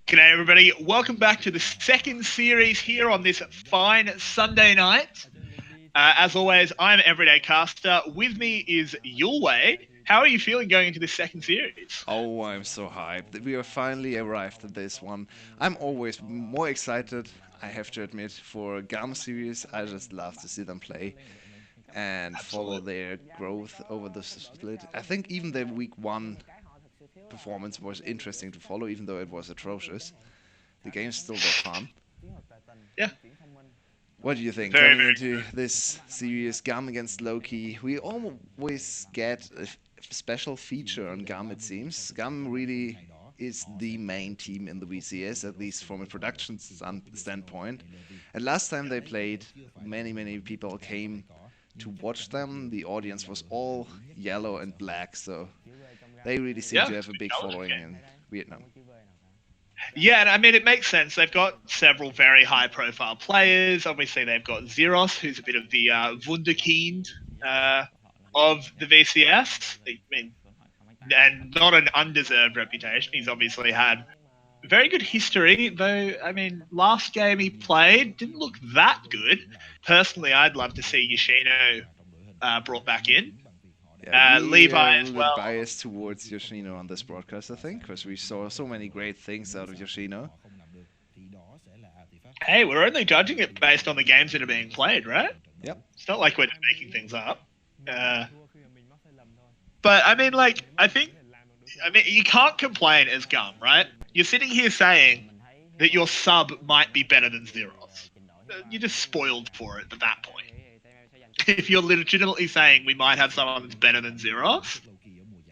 G'day everybody, welcome back to the second series here on this fine Sunday night. As always, I'm Everyday Caster. With me is Yulwei. How are you feeling going into this second series? Oh, I'm so hyped. We have finally arrived at this one. I'm always more excited, I have to admit, for GAM series. I just love to see them play and follow Absolutely. their growth over the split. I think even the week one performance was interesting to follow, even though it was atrocious. The games still were fun. Yeah, What do you think very, coming very. into this series, GAM against Loki? We always get a special feature on GAM, it seems. GAM really is the main team in the VCS, at least from a production standpoint. And last time they played, many people came to watch them. The audience was all yellow and black, so they really seem Yeah, to it's have a a good big challenging following game. in Vietnam. Yeah, and I mean, it makes sense. They've got several very high profile players. Obviously, they've got Zeros, who's a bit of the wunderkind uh, of the VCS. I mean, and not an undeserved reputation. He's obviously had very good history, though. I mean, last game he played didn't look that good. Personally, I'd love to see Yoshino brought back in. Yeah, we Levi are a as little bit well. biased towards Yoshino on this broadcast, I think, because we saw so many great things out of Yoshino. Hey, we're only judging it based on the games that are being played, right? Yep. It's not like we're just making things up. Uh, but I mean, like, I mean, you can't complain as Gum, right? You're sitting here saying that your sub might be better than Zeros. You're just spoiled for it at that point. If you're legitimately saying we might have someone that's better than Zeros,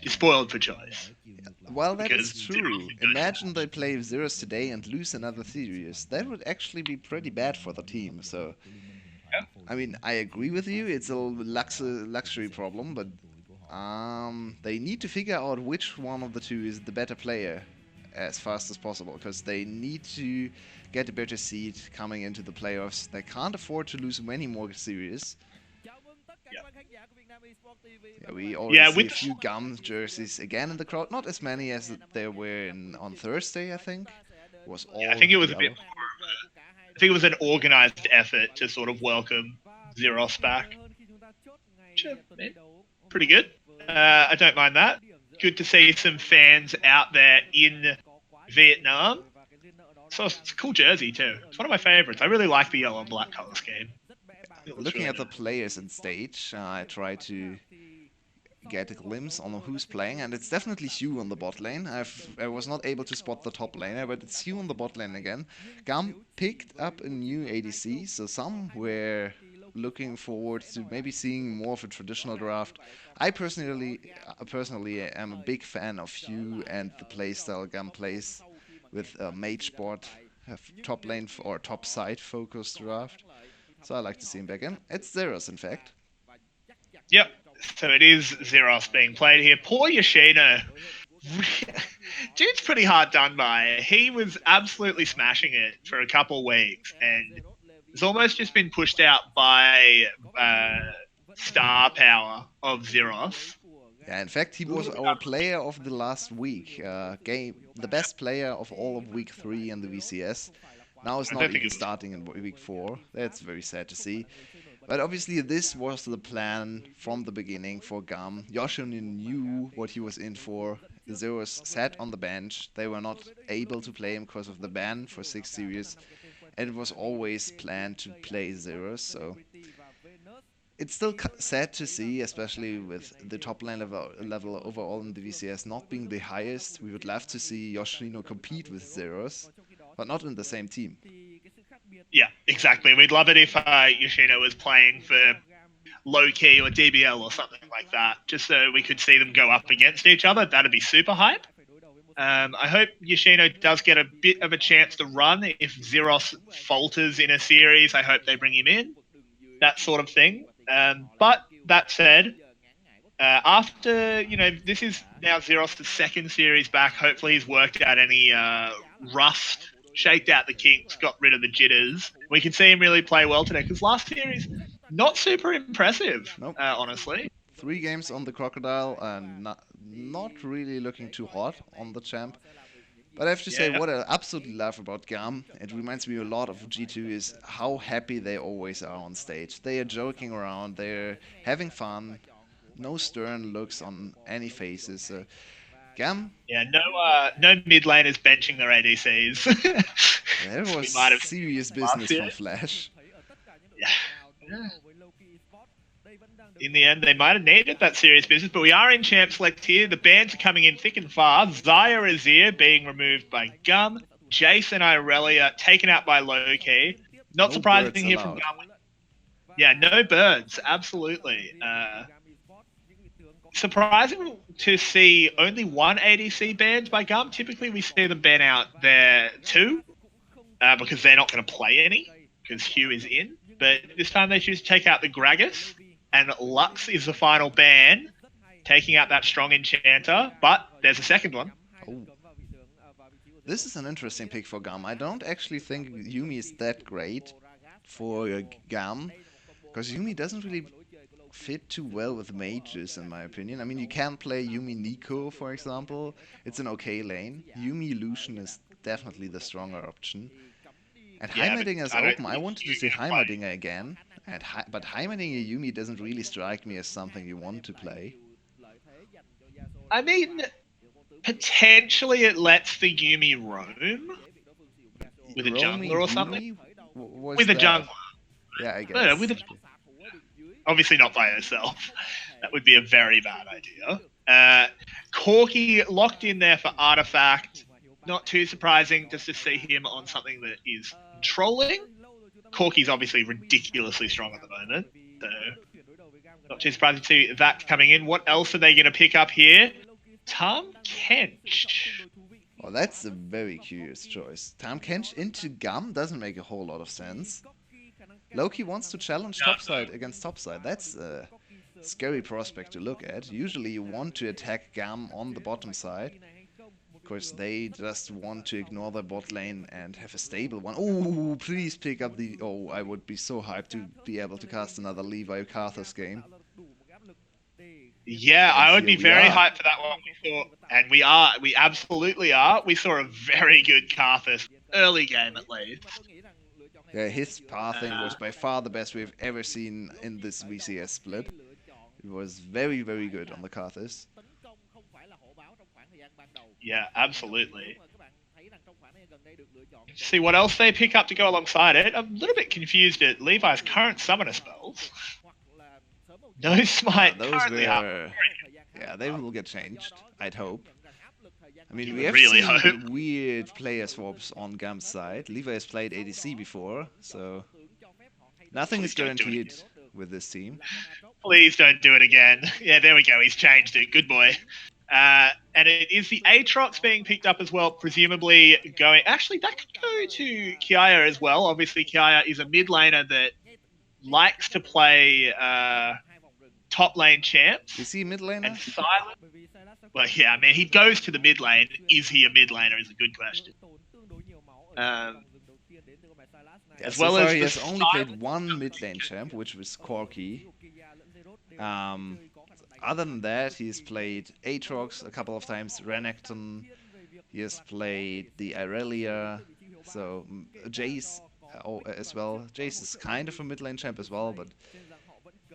you're spoiled for choice Well, that because is Zeros true. is good. Imagine they play Zeros today and lose another series. That would actually be pretty bad for the team. So, Yeah. I mean, I agree with you. It's a luxury problem, but they need to figure out which one of the two is the better player as fast as possible because they need to get a better seed coming into the playoffs. They can't afford to lose many more series. Yeah. Yeah, we already Yeah. see With a the, few gum jerseys again in the crowd. Not as many as there were on Thursday, I think. It was yeah, I all think it was a bit yellow. more. I think it was an organized effort to sort of welcome Zeros back. Sure, man. Pretty good. I don't mind that. Good to see some fans out there in Vietnam. So it's a cool jersey too. It's one of my favorites. I really like the yellow and black color scheme. It looks Looking really at the nice. players in stage, I try to get a glimpse on who's playing, and it's definitely Hugh on the bot lane. I was not able to spot the top laner, but it's Hugh on the bot lane again. Gum picked up a new ADC, so some were looking forward to maybe seeing more of a traditional draft. I personally am a big fan of Hugh and the playstyle Gum plays with a mage bot, top lane or top side focused draft. So I like to see him back in. It's Zeros, in fact. Yep. So it is Zeros being played here. Poor Yoshino. Dude's pretty hard done by. He was absolutely smashing it for a couple weeks and it's almost just been pushed out by uh, star power of Zeros. Yeah, in fact, he was our player of the last week. The best player of all of week 3 in the VCS. Now is I not don't think even it was. starting in week 4. That's very sad to see. But obviously, this was the plan from the beginning for Gam. Yoshino knew what he was in for. Zeros sat on the bench. They were not able to play him because of the ban for 6 series. And it was always planned to play Zeros. So it's still sad to see, especially with the top lane level overall in the VCS not being the highest. We would love to see Yoshino compete with Zeros, but not in the same team. Yeah, exactly. We'd love it if Yoshino was playing for low key or DBL or something like that, just so we could see them go up against each other. That'd be super hype. I hope Yoshino does get a bit of a chance to run. If Zeros falters in a series, I hope they bring him in. That sort of thing. But that said, after this is now Zeros' second series back. Hopefully, he's worked out any rust, shaked out the kinks, got rid of the jitters. We can see him really play well today because last series not super impressive, Nope. honestly. 3 games on the Crocodile and not really looking too hot on the champ. But I have to say, Yeah, what I absolutely love about GAM, it reminds me a lot of G2, is how happy they always are on stage. They are joking around, they're having fun, no stern looks on any faces. GAM, yeah. No mid laners benching their ADCs. there So was we might have serious seen last business year. from Flash. Yeah. Yeah. In the end, they might have needed that serious business, but we are in champ select here. The bans are coming in thick and fast. Zaya Azir being removed by Gum. Jason Irelia taken out by Loki. Not No surprising birds here from allowed. Gum. Yeah, no birds. Absolutely. Surprising to see only one ADC banned by Gum. Typically, we see them ban out their two because they're not going to play any because Hugh is in. But this time they choose to take out the Gragas, and Lux is the final ban, taking out that strong enchanter. But there's a second one. Oh, this is an interesting pick for GAM. I don't actually think Yumi is that great for GAM, because Yumi doesn't really fit too well with mages, in my opinion. I mean, you can play Yumi Nico, for example. It's an okay lane. Yumi Lucian is definitely the stronger option. And Yeah, but Heimerdinger is I don't open. I think wanted to you're see going to play. Heimerdinger again, but Heimerdinger Yumi doesn't really strike me as something you want to play. I mean, potentially it lets the Yumi roam with a Roaming jungler or something. Yumi? Was With a that? jungler. Yeah, I No, no, with guess. a Okay. obviously not by herself. That would be a very bad idea. Corky locked in there for Artifact. Not too surprising just to see him on something that is controlling. Corky's obviously ridiculously strong at the moment, so not too surprising to see that coming in. What else are they going to pick up here? Tom Kench. Well, that's a very curious choice. Tam Kench into Gum doesn't make a whole lot of sense. Loki wants to challenge topside against topside. That's a scary prospect to look at. Usually you want to attack Gam on the bottom side. Of course, they just want to ignore the bot lane and have a stable one. Oh, please pick up the... Oh, I would be so hyped to be able to cast another Levi Karthus game. Yeah, And I would here be we very are. hyped for that one. We saw, and we absolutely are. We saw a very good Karthus early game at least. Yeah, his pathing Uh, was by far the best we've ever seen in this VCS split. It was very, very good on the Karthus. yeah, absolutely. See what else they pick up to go alongside it. I'm a little bit confused at Levi's current summoner spells. No smite Those currently up. were... Yeah, they will get changed, I'd hope. I mean, You we would have really hope. seen weird player swaps on Gam's side. Levi has played ADC before, so nothing is Please don't do it guaranteed again. with this team. Please don't do it again. Yeah, there we go. He's changed it. Good boy. And it is the Aatrox being picked up as well, presumably going. Actually, that could go to Kiaya as well. Obviously, Kiaya is a mid laner that likes to play top lane champs Is he a mid and laner? silent. Well, yeah, I mean, he goes to the mid lane. Is he a mid laner? Is a good question. Um, Yeah, as so well far as he the has only played silent. one mid lane champ, which was Corki. Um, Other than that, he's played Aatrox a couple of times, Renekton. He has played the Irelia, so Jace as well. Jace is kind of a mid lane champ as well, but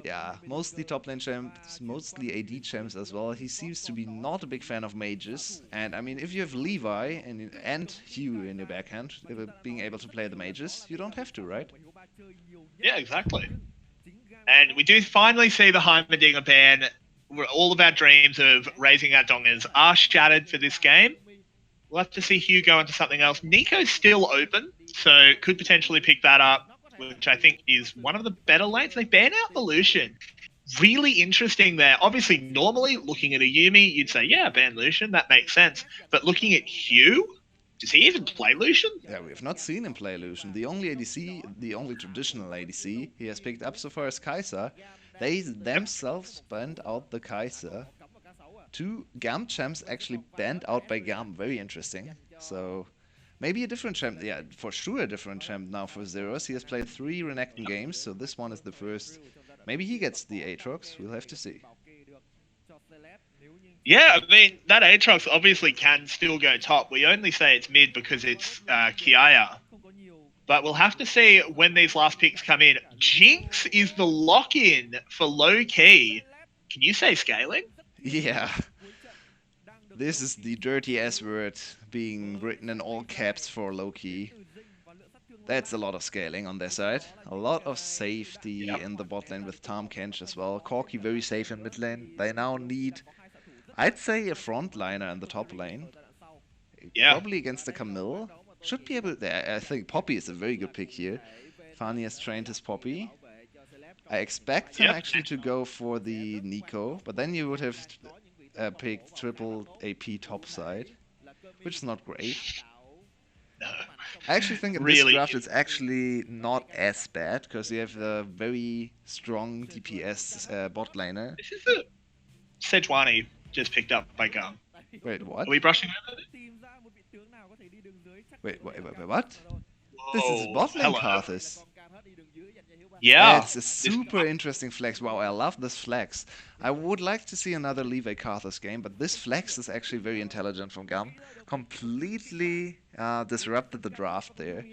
yeah, mostly top lane champs, mostly AD champs as well. He seems to be not a big fan of mages, and I mean, if you have Levi and Hugh in your backhand, being able to play the mages, you don't have to, right? Yeah, exactly. And we do finally see the Heimerdinger ban. Where all of our dreams of raising our dongers are shattered for this game. We'll have to see Hugh go into something else. Nico's still open, so could potentially pick that up, which I think is one of the better lanes. They ban out the Lucian. Really interesting there. Obviously, normally looking at a Yumi, you'd say, yeah, ban Lucian, that makes sense. But looking at Hugh, does he even play Lucian? Yeah, we have not seen him play Lucian. The only ADC, the only traditional ADC he has picked up so far is Kai'Sa. They Yep. themselves banned out the Kai'Sa. Two GAM champs actually banned out by GAM. Very interesting. So maybe a different champ. Yeah, for sure a different champ now for Zeros. He has played 3 Renekton games, so this one is the first. Maybe he gets the Aatrox. We'll have to see. Yeah, I mean, that Aatrox obviously can still go top. We only say it's mid because it's Kiaya. But we'll have to see when these last picks come in. Jinx is the lock-in for low key. Can you say scaling? Yeah. This is the dirty S word being written in all caps for Loki. That's a lot of scaling on their side. A lot of safety Yep. in the bot lane with Tom Kench as well. Corki very safe in mid lane. They now need, I'd say, a frontliner in the top lane. Yeah. Probably against the Camille. Should be able. I think Poppy is a very good pick here. Fanny has trained his Poppy. I expect him Yep. actually to go for the Nico, but then you would have picked triple AP top side, which is not great. No. I actually think in this Really. draft it's actually not as bad because you have a very strong DPS bot laner. This is a Sejuani just picked up by Gum. Wait, Are what? we brushing over this? Wait, what? This is Whoa. bot lane Hello. Karthus. Yeah. It's a This, super interesting flex. Wow, I love this flex. I would like to see another Levi Karthus game, but this flex is actually very intelligent from Gum. Completely disrupted the draft there.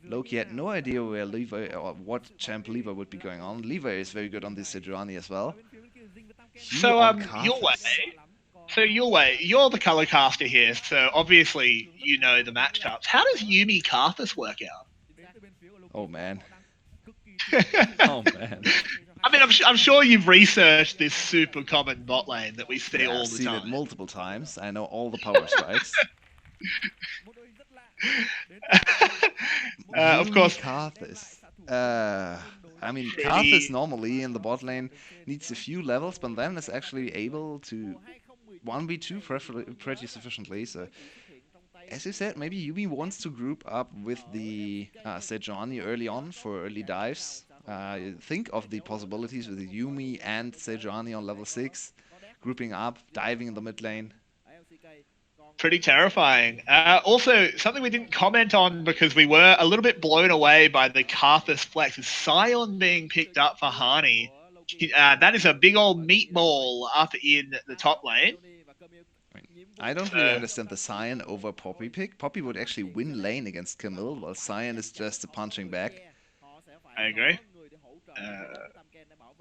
Loki had no idea where Levi or what champ Levi would be going on. Levi is very good on this Sejuani as well. Hugh so, on Yulwei. Karthus. So, Yulwei, you're the color caster here, so obviously you know the matchups. How does Yumi Karthus work out? Oh man. I Oh man. mean, I'm sure you've researched this super common bot lane that we see Yeah, I've all the seen it time. multiple times. I know all the power strikes. Of Yumi course, Karthus. I mean, Karthus pretty. normally in the bot lane needs a few levels, but then is actually able to 1v2 pretty sufficiently. So, as you said, maybe Yumi wants to group up with the Sejuani early on for early dives. Think of the possibilities with Yumi and Sejuani on level 6, grouping up, diving in the mid lane. Pretty terrifying. Also, something we didn't comment on because we were a little bit blown away by the Karthus flex is Sion being picked up for Hani. That is a big old meatball up in the top lane. I don't really So, understand the Cyan over Poppy pick. Poppy would actually win lane against Camille, while Cyan is just a punching back. I agree.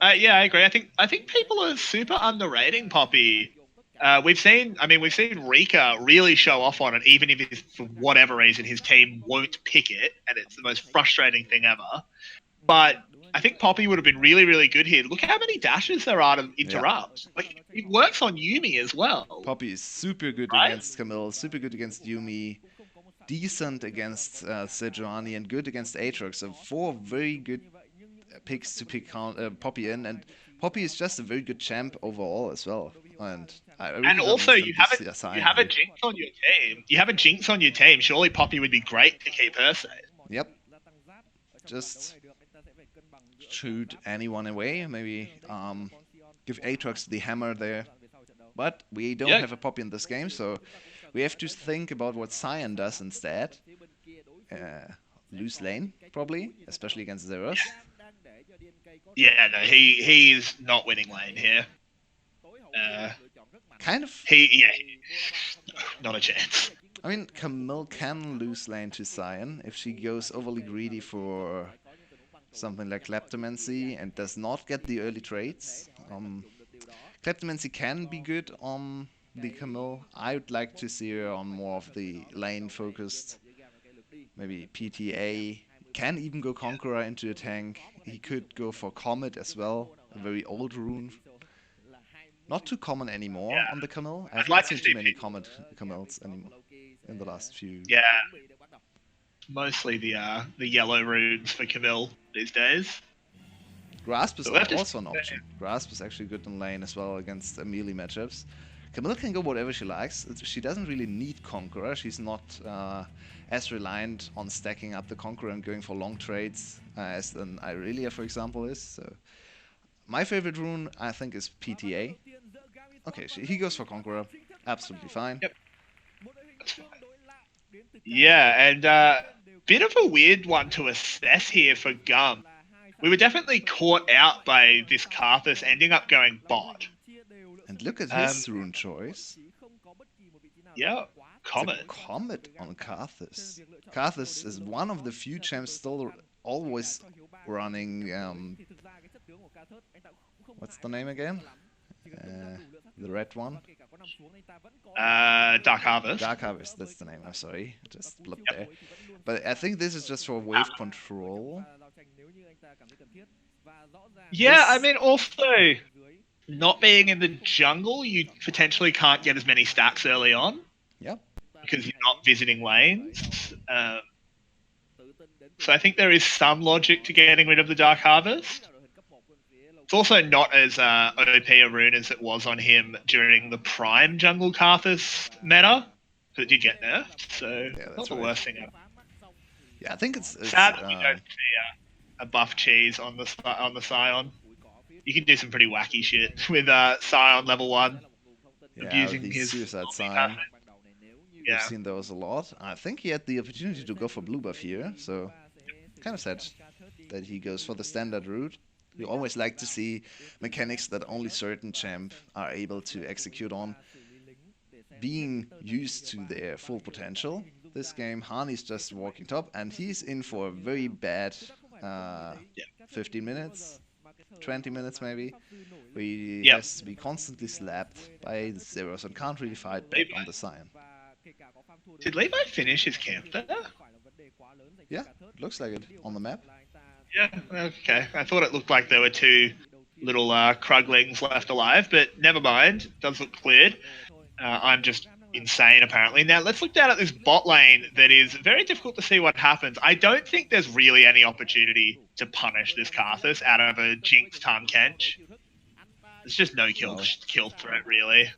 Yeah, I agree. I think people are super underrating Poppy. We've seen Rika really show off on it, even if for whatever reason his team won't pick it, and it's the most frustrating thing ever. But I think Poppy would have been really, really good here. Look how many dashes there are to Yeah. interrupt. Like it works on Yumi as well, Poppy is super good right? against Camille, super good against Yumi, decent against Sejuani, and good against Aatrox. So four very good picks to pick Poppy in, and Poppy is just a very good champ overall as well. And I And really don't also, understand this you Cyan have a here. Jinx on your team. You have a Jinx on your team. Surely Poppy would be great to keep her safe. Yep, just shoot anyone away. Maybe give Aatrox the hammer there. But we don't Yeah, have a Poppy in this game, so we have to think about what Cyan does instead. Uh, Lose lane, probably, especially against Zeros. yeah. No, he's not winning lane here. Uh, Kind of. not a chance. I mean, Camille can lose lane to Cyan if she goes overly greedy for something like Kleptomancy and does not get the early trades. Kleptomancy can be good on the Camille. I would like to see her on more of the lane focused, maybe PTA. Can even go Conqueror into a tank. He could go for Comet as well, a very old rune. Not too common anymore on Yeah, the Camille. I'd I've not like to seen too see. many Comet Camels anymore in the last few. Yeah, mostly the yellow runes for Camille these days. Grasp is But we have to see. also an option. Grasp is actually good in lane as well against melee matchups. Camille can go whatever she likes. She doesn't really need Conqueror. She's not as reliant on stacking up the Conqueror and going for long trades as an Irelia, for example, is. So my favorite rune, I think, is PTA. Okay, he goes for Conqueror. Absolutely fine. Yep, that's fine. Yeah, and bit of a weird one to assess here for Gum. We were definitely caught out by this Karthus ending up going bot. And And look at his rune choice. Yeah, Comet. It's a Comet on Karthus. Karthus is one of the few champs still always running. What's the name again? The red one. Dark Harvest. Dark Harvest, that's the name. I'm sorry, just blipped there. But I think this is just for wave control. Yeah, I mean, also not being in the jungle, you potentially can't get as many stacks early on. Yep. Because you're not visiting lanes. So I think there is some logic to getting rid of the Dark Harvest. It's also not as OP a rune as it was on him during the Prime Jungle Karthus meta. But it did get nerfed, so Yeah, not the worst thing ever. Yeah, I think it's sad that we don't see a buff cheese on the Scion. You can do some pretty wacky shit with Scion level 1. Yeah, abusing the his suicide Scion. Yeah. We've seen those a lot. I think he had the opportunity to go for blue buff here, so kind of sad that he goes for the standard route. We always like to see mechanics that only certain champ are able to execute on being used to their full potential. This game, Hani's just walking top, and he's in for a very bad 15 minutes, 20 minutes maybe, where he has to be constantly slapped by the Zeros and can't really fight back on the Scion. Did Levi finish his camp there? Yeah, looks like it on the map. Yeah, okay. I thought it looked like there were two little Kruglings left alive, but never mind. Does look cleared. I'm just insane, apparently. Now, let's look down at this bot lane that is very difficult to see what happens. I don't think there's really any opportunity to punish this Karthus out of a Jinx Tahm Kench. There's just no kill threat, really.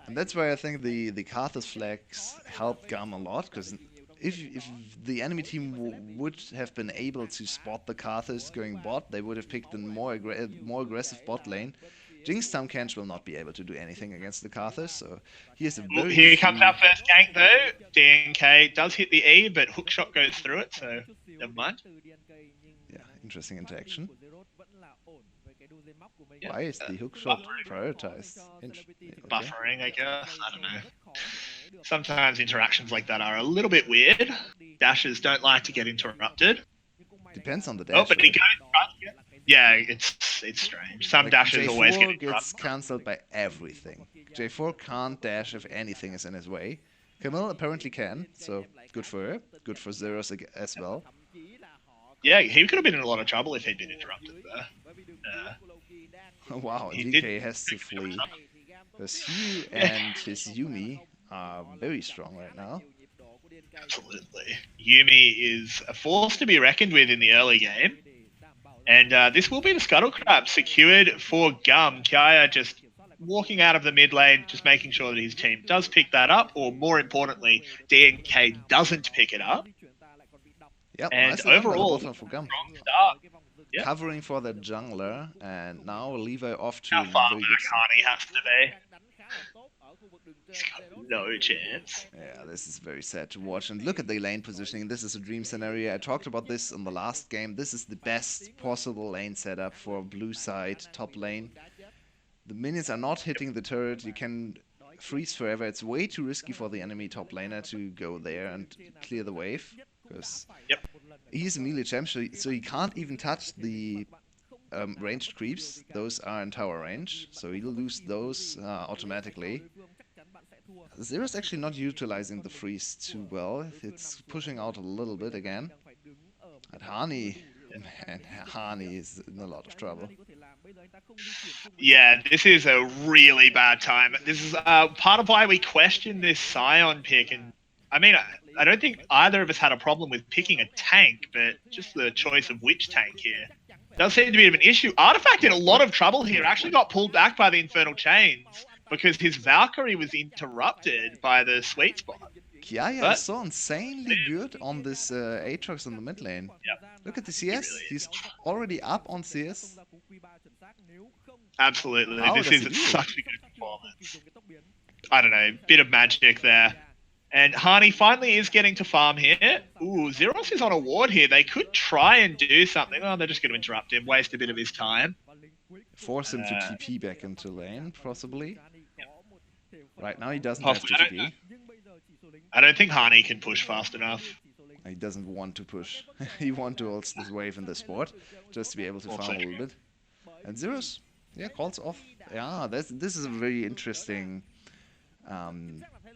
And that's why I think the Karthus flags helped GAM a lot, because if the enemy team would have been able to spot the Karthus going bot, they would have picked a more aggressive bot lane. Jinx Tahm Kench will not be able to do anything against the Karthus, so he has a very... Here comes our first gank, though. DNK does hit the E, but hookshot goes through it, so never mind. Yeah, interesting interaction. Why is the hookshot prioritized? Buffering, I guess. I don't know. Sometimes interactions like that are a little bit weird. Dashes don't like to get interrupted. Depends on the dash. Oh, but he goes. Yeah, it's strange. Some dashes J4 always get gets cancelled by everything. J4 can't dash if anything is in his way. Camille apparently can, so good for her. Good for Zeros as well. Yeah, he could have been in a lot of trouble if he'd been interrupted there. Wow, DK has to flee. Because Hugh and his Yuumi are very strong right now. Absolutely. Yuumi is a force to be reckoned with in the early game. And this will be the Scuttle Crab secured for GAM. Kaya just walking out of the mid lane, just making sure that his team does pick that up, or more importantly, DNK doesn't pick it up. Yep, and nice overall, for GAM. strong start. Yep. Covering for the jungler, and now Levi off to How far very back Hani has to be. He's got no chance. Yeah, this is very sad to watch. And look at the lane positioning. This is a dream scenario. I talked about this in the last game. This is the best possible lane setup for blue side top lane. The minions are not hitting the turret. You can freeze forever. It's way too risky for the enemy top laner to go there and clear the wave. Because he's a melee champ, so he can't even touch the ranged creeps. Those are in tower range, so he'll lose those automatically. Zero's actually not utilizing the freeze too well. It's pushing out a little bit again. And Hani, man, Hani is in a lot of trouble. Yeah, this is a really bad time. This is part of why we questioned this Scion pick. And I mean, I don't think either of us had a problem with picking a tank, but just the choice of which tank here does seem to be a bit of an issue. Artifact in a lot of trouble here. Actually got pulled back by the Infernal Chains because his Valkyrie was interrupted by the sweet spot. Kiaya is so insanely good on this Aatrox in the mid lane. Look at the CS. Really He's already up on CS. Absolutely. This is such a good performance. I don't know, bit of magic there. And Hani finally is getting to farm here. Ooh, Zeros is on a ward here. They could try and do something. Oh, they're just going to interrupt him, waste a bit of his time. Force him to TP back into lane, possibly. Right now he doesn't Possibly. have to TP. I don't think Hani can push fast enough. He doesn't want to push. He wants to ult this wave in the spot, just to be able to farm a little bit. And Zeros, yeah, calls off. Yeah, this is a very interesting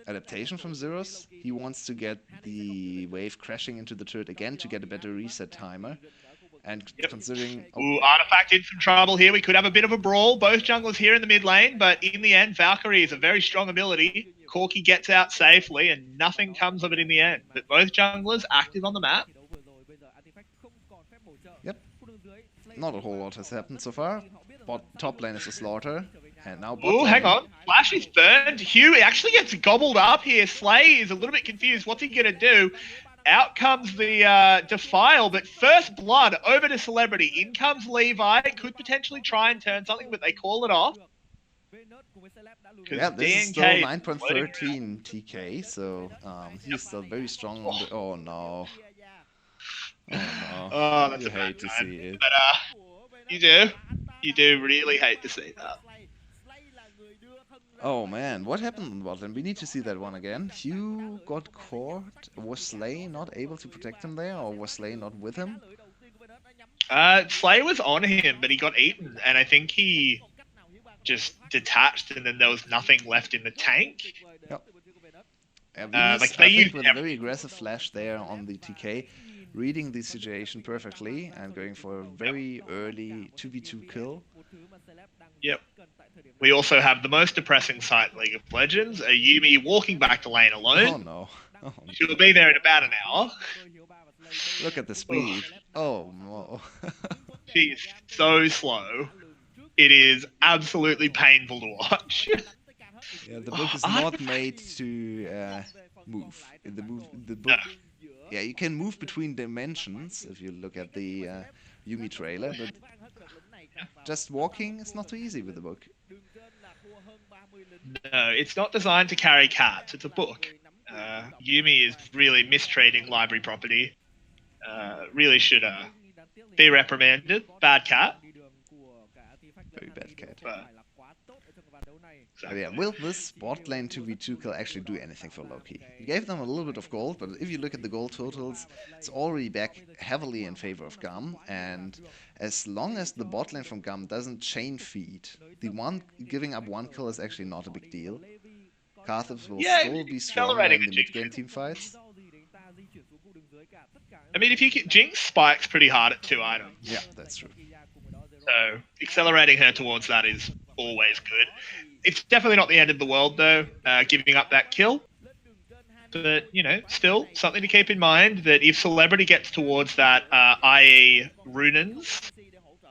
adaptation from Zeros. He wants to get the wave crashing into the turret again to get a better reset timer. And considering... Ooh, Artifact in some trouble here. We could have a bit of a brawl. Both junglers here in the mid lane, but in the end, Valkyrie is a very strong ability. Corki gets out safely, and nothing comes of it in the end. But both junglers active on the map. Yep. Not a whole lot has happened so far. Top lane is a slaughter. And now bot Oh, lane. hang on. Flash is burned. Hugh actually gets gobbled up here. Slay is a little bit confused. What's he going to do? Out comes the Defile, but first blood over to Celebrity. In comes Levi. Could potentially try and turn something, but they call it off. Yeah, this is still 9.13 TK, so he's still very strong on the... Oh no. Oh no. Oh, that's you a hate to see it. But you do. You do really hate to see that. Oh man, what happened on bot lane? We need to see that one again. Hugh got caught. Was Slay not able to protect him there, or was Slay not with him? Slay was on him, but he got eaten, and I think he just detached, and then there was nothing left in the tank. Yep. I think with a very aggressive flash there on the TK, reading the situation perfectly and going for a very early 2v2 kill. Yep. We also have the most depressing sight in League of Legends, a Yuumi walking back to lane alone. Oh no. Oh, no. She'll be there in about an hour. Look at the speed. Oh no. She's so slow. It is absolutely painful to watch. Yeah, the book is not made to move. The book. Yeah, you can move between dimensions if you look at the Yuumi trailer, but just walking is not too easy with the book. No, it's not designed to carry cats. It's a book. Yuumi is really mistreating library property. Really should be reprimanded. Bad cat. Very bad cat. Exactly. Yeah, will this bot lane 2v2 kill actually do anything for Loki? He gave them a little bit of gold, but if you look at the gold totals, it's already back heavily in favor of GAM, and as long as the bot lane from GAM doesn't chain feed, the one giving up one kill is actually not a big deal. Karthus will still be stronger in the mid-game team fights. I mean, if you get Jinx spikes pretty hard at 2 items. Yeah, that's true. So accelerating her towards that is always good. It's definitely not the end of the world, though, giving up that kill. But, you know, still something to keep in mind that if Celebrity gets towards that IE Runins,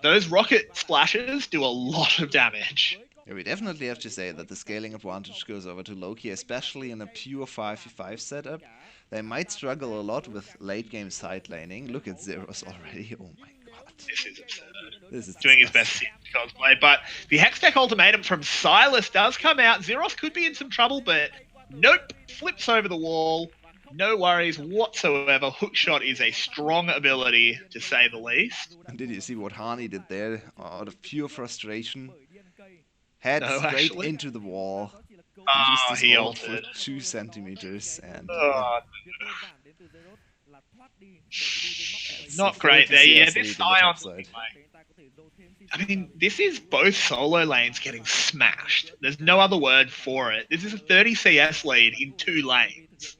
those rocket splashes do a lot of damage. Yeah, we definitely have to say that the scaling advantage goes over to Loki, especially in a pure 5v5 setup. They might struggle a lot with late game side laning. Look at Zeros already. Oh my god. This is absurd. This is doing his best cosplay. But the Hextech ultimatum from Silas does come out. Zeros could be in some trouble, but nope. Flips over the wall. No worries whatsoever. Hookshot is a strong ability, to say the least. And did you see what Hani did there? Out of pure frustration. Head straight into the wall. He ult for ulted. 2 centimeters and... Not great there. Yeah, this Scion... I mean, this is both solo lanes getting smashed. There's no other word for it. This is a 30 CS lead in 2 lanes.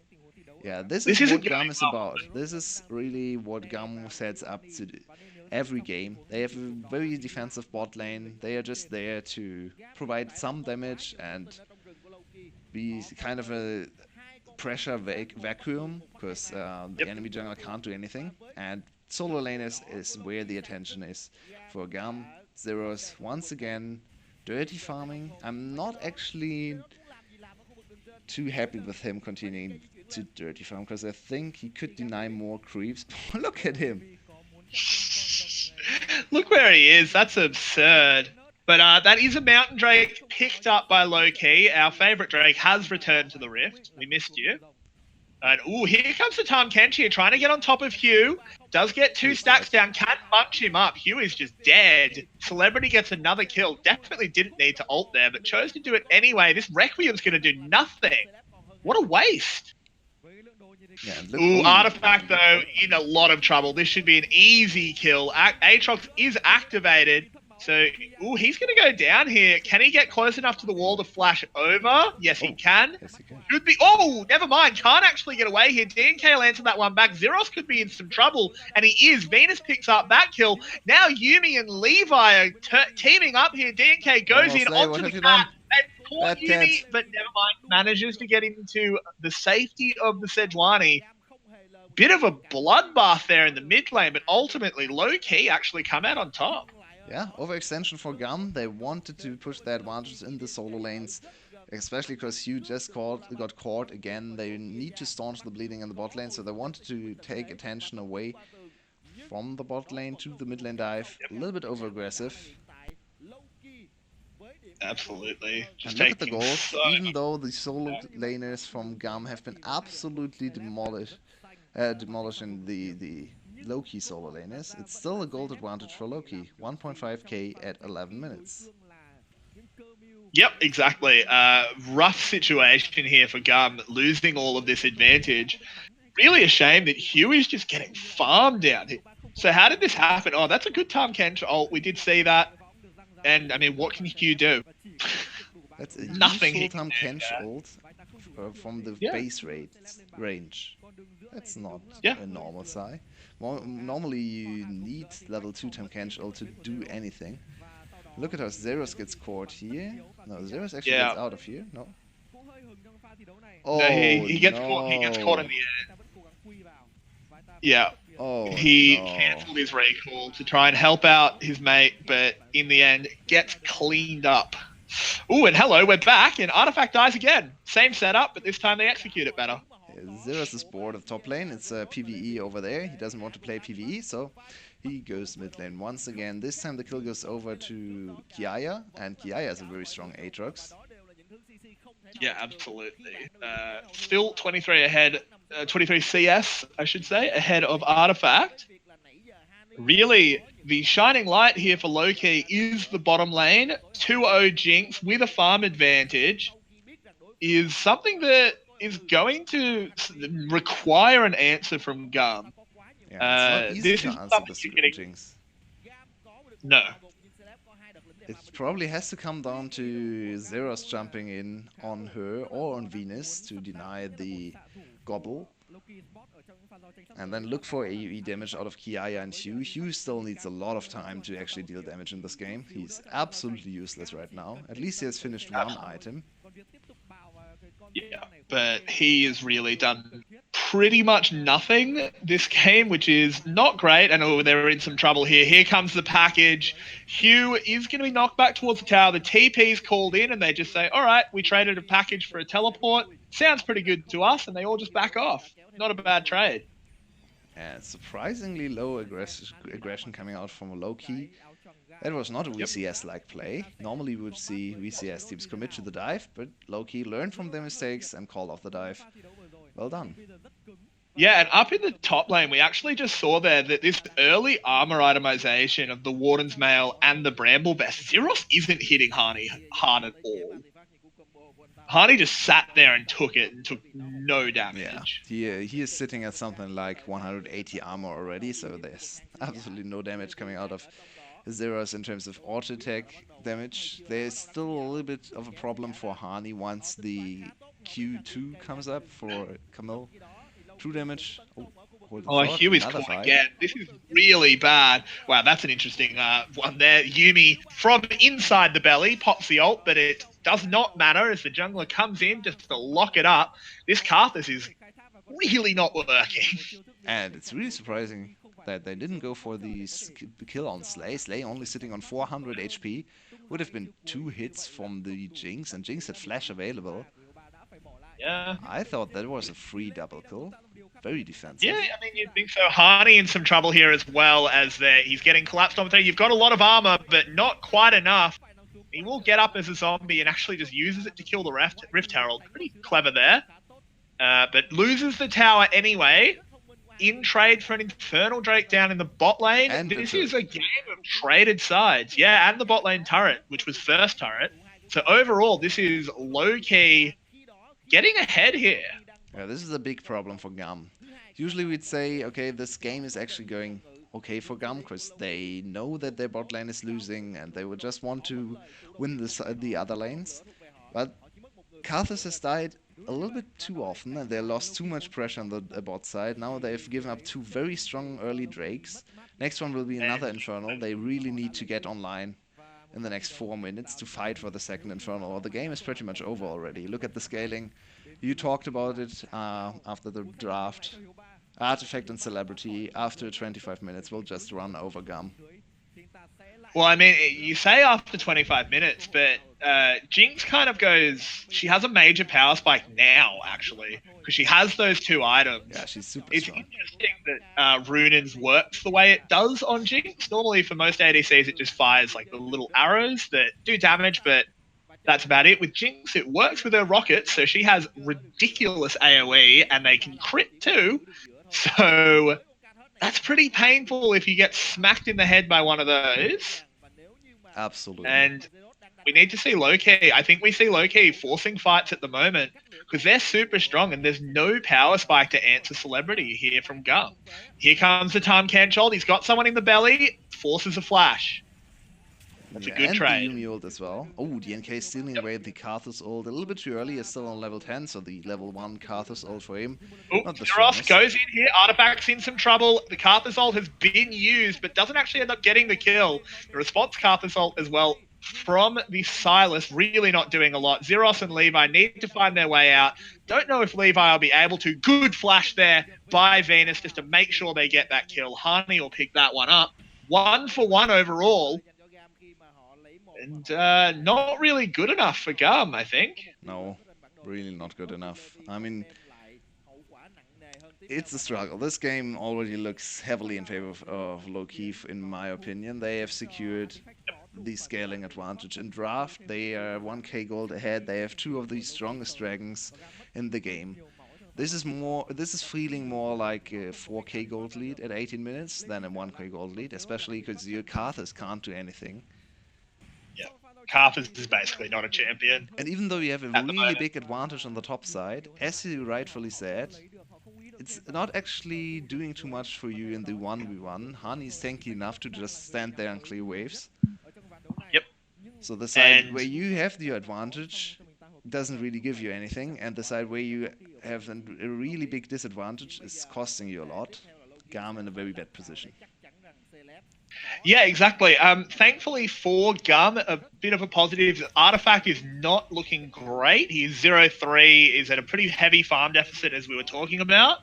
Yeah, this is what GAM is about. This is really what GAM sets up to do. Every game, they have a very defensive bot lane. They are just there to provide some damage and be kind of a pressure vacuum, because the enemy jungler can't do anything. And solo lane is where the attention is for GAM. Zeros, once again, dirty farming. I'm not actually too happy with him continuing to dirty farm, because I think he could deny more creeps. Look at him. Look where he is. That's absurd. But that is a Mountain Drake picked up by Loki. Our favourite Drake has returned to the Rift. We missed you. And ooh, here comes the Tahm Kench here, trying to get on top of Hugh. Does get 2 stacks down, can munch him up. Hugh is just dead. Celebrity gets another kill. Definitely didn't need to ult there, but chose to do it anyway. This Requiem's going to do nothing. What a waste. Yeah, look, Ooh, Artifact, though, in a lot of trouble. This should be an easy kill. Aatrox is activated. So, ooh, he's going to go down here. Can he get close enough to the wall to flash over? Yes, he can. Yes, he can. Should be. Oh, never mind. Can't actually get away here. DNK will answer that one back. Zeros could be in some trouble, and he is. Venus picks up that kill. Now Yumi and Levi are teaming up here. DNK goes in onto the cat. And poor Yumi, but never mind. Manages to get into the safety of the Sejuani. Bit of a bloodbath there in the mid lane, but ultimately low-key actually come out on top. Yeah, overextension for GAM. They wanted to push the advantage in the solo lanes, especially because Hugh just got caught again. They need to staunch the bleeding in the bot lane, so they wanted to take attention away from the bot lane to the mid lane dive. A little bit over-aggressive. Absolutely. And look at the gold. Even though the solo laners from GAM have been absolutely demolishing the low-key solo laners, it's still a gold advantage for low-key. 1.5k at 11 minutes. Yep, exactly. Rough situation here for GAM, losing all of this advantage. Really a shame that Hugh is just getting farmed down here. So how did this happen? Oh, that's a good Tahm Kench ult. We did see that. And, I mean, what can Hugh do? That's a Nothing useful Tahm Kench ult from the base range. That's not a normal Psy. Normally you need level 2 Tahm Kench ult to do anything. Look at how Zeros gets caught here. No, Zeros actually gets out of here. No. Oh, no, he gets caught in the end. Yeah. Oh, he cancelled his recall to try and help out his mate, but in the end gets cleaned up. Ooh, and hello, we're back, and Artifact dies again. Same setup, but this time they execute it better. Zeros is bored of top lane. It's a PvE over there. He doesn't want to play PvE, so he goes mid lane once again. This time the kill goes over to Kiaya, and Kiaya is a very strong Aatrox. Yeah, absolutely. Still 23 ahead, 23 CS, I should say, ahead of Artifact. Really, the shining light here for Loki is the bottom lane. 2-0 Jinx with a farm advantage is something that is going to require an answer from GAM. Yeah, it's not easy to answer this Jinx. No. It probably has to come down to Zeros jumping in on her or on Venus to deny the gobble. And then look for AoE damage out of Kiaya and Hugh. Hugh still needs a lot of time to actually deal damage in this game. He's absolutely useless right now. At least he has finished one item. Yeah, but he has really done pretty much nothing this game, which is not great. And oh, they're in some trouble here. Here comes the package. Hugh is going to be knocked back towards the tower. The TP's called in and they just say, all right, we traded a package for a teleport. Sounds pretty good to us. And they all just back off. Not a bad trade. And surprisingly low aggression coming out from a low-key. That was not a VCS-like play. Normally we would see VCS teams commit to the dive, but low-key learn from their mistakes and call off the dive. Well done. Yeah, and up in the top lane, we actually just saw there that this early armor itemization of the Warden's Mail and the Bramble Vest, Zeros isn't hitting Hani hard at all. Hani just sat there and took it and took no damage. Yeah, he is sitting at something like 180 armor already, so there's absolutely no damage coming out of Zeros in terms of auto attack damage. There's still a little bit of a problem for Hani once the Q2 comes up for Camille. True damage. Oh, Hugh is caught again. This is really bad. Wow, that's an interesting one there. Yumi from inside the belly pops the ult, but it does not matter as the jungler comes in just to lock it up. This Karthus is really not working. And it's really surprising that they didn't go for the kill on Slay. Slay only sitting on 400 HP. Would have been 2 hits from the Jinx, and Jinx had flash available. Yeah. I thought that was a free double kill. Very defensive. Yeah, I mean, you'd think so. Hani in some trouble here as well as he's getting collapsed on there. You've got a lot of armor, but not quite enough. He will get up as a zombie and actually just uses it to kill the Rift Herald. Pretty clever there. But loses the tower anyway. in trade for an Infernal Drake down in the bot lane. And the This is a turret. game of traded sides. Yeah, and the bot lane turret, which was first turret. So overall, this is low-key getting ahead here. Yeah, this is a big problem for GAM. Usually we'd say, okay, this game is actually going okay for GAM because they know that their bot lane is losing and they would just want to win the other lanes. But Karthus has died a little bit too often and they lost too much pressure on the bot side. Now they've given up two very strong early Drakes. Next one will be another And Infernal. They really need to get online in the next 4 minutes to fight for the second Infernal, or the game is pretty much over already. Look at the scaling. You talked about it after the draft. Artifact and Celebrity, after 25 minutes, will just run over GAM. well, I mean, you say after 25 minutes, but Jinx kind of goes. She has a major power spike now, actually, because she has those two items. Yeah, she's super It's strong. interesting that Runin's works the way it does on Jinx. Normally, for most ADCs, it just fires like the little arrows that do damage, but that's about it. With Jinx, it works with her rockets, so she has ridiculous AoE, and they can crit too. So that's pretty painful if you get smacked in the head by one of those. Absolutely. And we need to see Loki. I think we see Loki forcing fights at the moment because they're super strong and there's no power spike to answer Celebrity here from Gum. Here comes the Tom Kenchold. He's got someone in the belly, forces a flash. That's a Yeah, good and the trade. Yumi ult as well. Oh, the NK stealing Yep. away the Karthus ult. A little bit too early, is still on level 10, so the level 1 Karthus ult for him. Oh, Not the Zeros strongest. goes in here. Artifact's in some trouble. The Karthus has been used, but doesn't actually end up getting the kill. The response Karthus as well from the Silas, really not doing a lot. Zeros and Levi need to find their way out. Don't know if Levi will be able to. Good flash there by Venus just to make sure they get that kill. Hani will pick that one up. 1-for-1 overall. And not really good enough for Gum, I think. No, really not good enough. I mean, it's a struggle. This game already looks heavily in favor of Low Keef, in my opinion. They have secured the scaling advantage in draft. They are 1k gold ahead. They have two of the strongest dragons in the game. This is feeling more like a 4k gold lead at 18 minutes than a 1k gold lead, especially because your Karthus can't do anything. Yeah. Karthus is basically not a champion And even though you have a at the really moment. big advantage on the top side, as you rightfully said, it's not actually doing too much for you in the 1v1. Hani's tanky enough to just stand there and clear waves. Yep. So the side where And you have the advantage doesn't really give you anything, and the side where you have a really big disadvantage is costing you a lot. Garm in a very bad position. yeah, exactly. Thankfully for Gum, a bit of a positive. Artifact is not looking great. He's 0-3, is at a pretty heavy farm deficit, as we were talking about.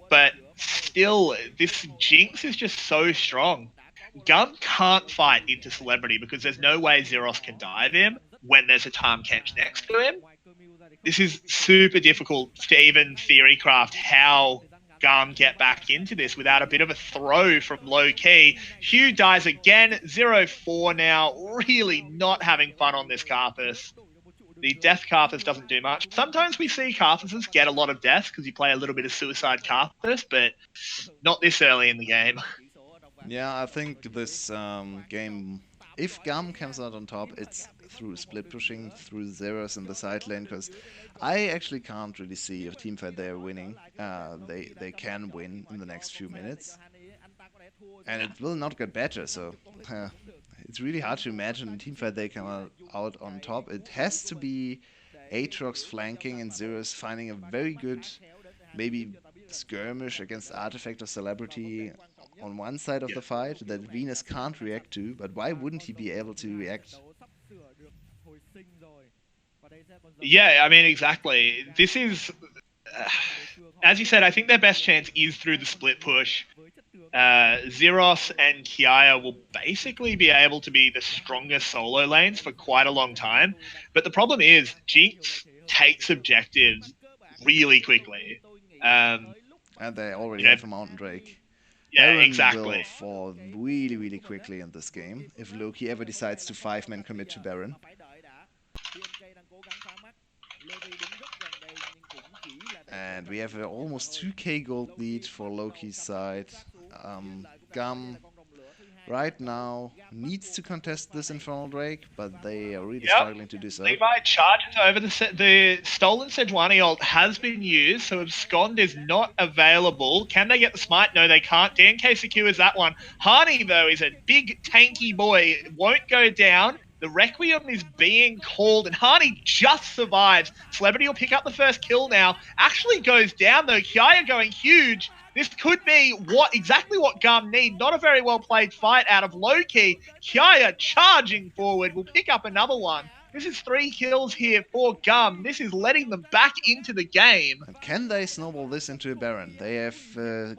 But still, this Jinx is just so strong. Gum can't fight into Celebrity because there's no way Zeros can dive him when there's a Tahm Kench next to him. This is super difficult to even theory craft how Gum get back into this without a bit of a throw from low key. Hugh dies again, 0-4 now, really not having fun on this Karthus. The death Karthus doesn't do much. Sometimes we see Karthuses get a lot of deaths because you play a little bit of suicide Karthus, but not this early in the game. Yeah, I think this game, if Gam comes out on top, it's through split pushing, through zeros in the side lane, because I actually can't really see a teamfight they're winning. They can win in the next few minutes, and it will not get better. So it's really hard to imagine a teamfight they come out on top. It has to be Aatrox flanking and zeros finding a very good, maybe skirmish against Artifact or Celebrity on one side of Yeah. the fight that Venus can't react to, but why wouldn't he be able to react? Yeah, I mean, exactly. This is, as you said, I think their best chance is through the split push. Zeros and Kiaya will basically be able to be the strongest solo lanes for quite a long time. But the problem is, Jinx takes objectives really quickly. And they already You know, have a Mountain Drake. yeah, Baron exactly. will fall really, really quickly in this game if Loki ever decides to 5-man commit to Baron. And we have an almost 2k gold lead for Loki's side. Gum right now needs to contest this Infernal Drake, but they are really Yep. struggling to do so. Levi charges over the stolen Sejuani ult has been used, so Abscond is not available. Can they get the smite? No, they can't. DNK secures that one. Hani, though, is a big tanky boy. Won't go down. The Requiem is being called, and Hani just survives. Celebrity will pick up the first kill now. Actually goes down, though. Kiaya going huge. This could be exactly what Gum need. Not a very well played fight out of Loki. Kiaya charging forward will pick up another one. This is 3 kills here for Gum. This is letting them back into the game. And can they snowball this into a Baron? They have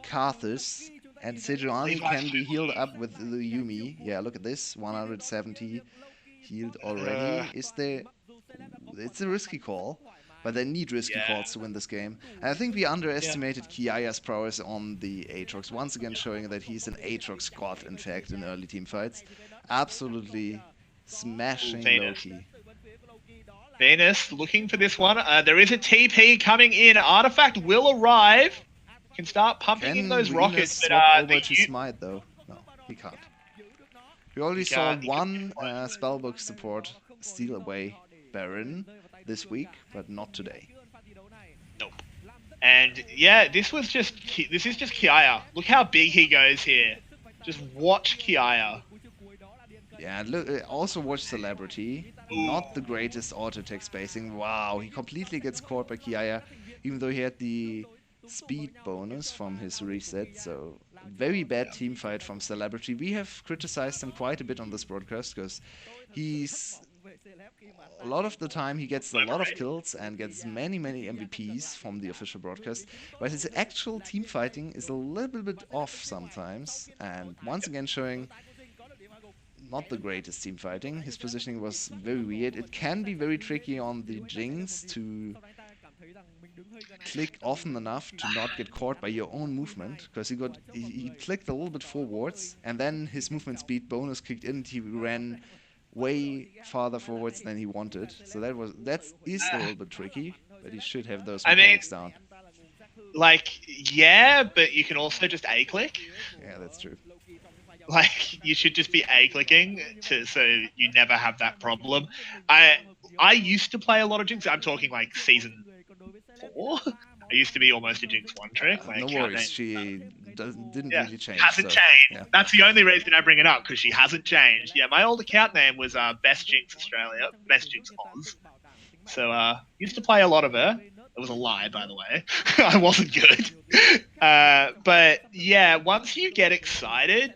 Karthus, and Sejuani can be healed up with the Yumi. Yeah, look at this, 170 healed already. Is there... It's a risky call, but they need risky calls to win this game. And I think we underestimated Kiaya's prowess on the Aatrox, once again showing that he's an Aatrox god, in fact, in early team fights. Absolutely smashing Loki. Venus looking for this one. There is a TP coming in. Artifact will arrive. Can start pumping in those rockets. But over to Smite, though? No, he can't. We already saw one spellbook support steal away Baron this week, but not today. Nope. And yeah, this is just Kiaya. Look how big he goes here. Just watch Kiaya. Yeah, look, also watch Celebrity. Not the greatest auto-attack spacing. Wow, he completely gets caught by Kiaya, even though he had the speed bonus from his reset. So very bad team fight from Celebrity. We have criticized him quite a bit on this broadcast because he's... A lot of the time he gets a lot of kills and gets many MVPs from the official broadcast, but his actual team fighting is a little bit off sometimes, and once again showing not the greatest team fighting. His positioning was very weird. It can be very tricky on the Jinx to click often enough to not get caught by your own movement, because he clicked a little bit forwards, and then his movement speed bonus kicked in and he ran way farther forwards than he wanted. So that is a little bit tricky, but he should have those mechanics down. Like, yeah, but you can also just A-click. Yeah, that's true. Like, you should just be A-clicking so you never have that problem. I used to play a lot of Jinx. I'm talking like season 4. I used to be almost a Jinx one trick. Like, no worries, she didn't really change. Hasn't changed. Yeah. That's the only reason I bring it up, because she hasn't changed. Yeah, my old account name was Best Jinx Australia, Best Jinx Oz. So used to play a lot of her. It was a lie, by the way. I wasn't good. But yeah, once you get excited,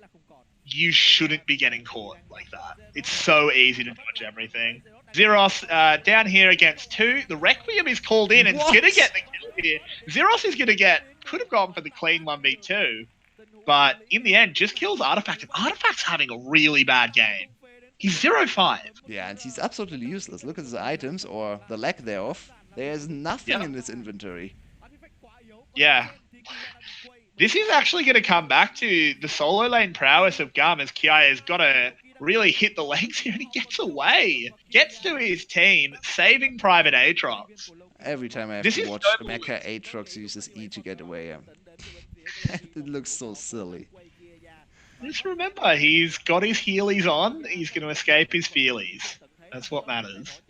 you shouldn't be getting caught like that. It's so easy to dodge everything. Zeros down here against 2. The Requiem is called in and is going to get the kill here. Zeros is going to could have gone for the clean 1v2, but in the end just kills Artifact. And Artifact's having a really bad game. He's 0-5. Yeah, and he's absolutely useless. Look at his items, or the lack thereof. There's nothing in his inventory. Yeah. This is actually going to come back to the solo lane prowess of Gum, as Kiaya has got to really hit the legs here, and he gets away. Gets to his team, saving Private Aatrox. Every time I have to watch Mecha Aatrox uses E to get away, it looks so silly. Just remember, he's got his healies on. He's going to escape his feelies. That's what matters.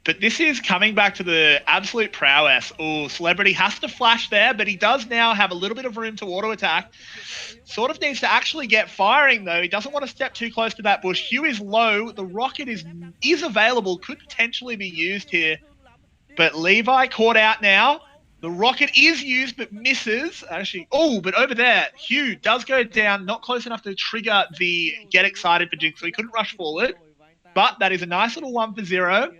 But this is coming back to the absolute prowess. Oh, Celebrity has to flash there, but he does now have a little bit of room to auto-attack. Sort of needs to actually get firing, though. He doesn't want to step too close to that bush. Hugh is low. The rocket is available. Could potentially be used here. But Levi caught out now. The rocket is used, but misses. Actually, but over there, Hugh does go down. Not close enough to trigger the get excited for Jinx, so he couldn't rush forward. But that is a nice little 1 for 0.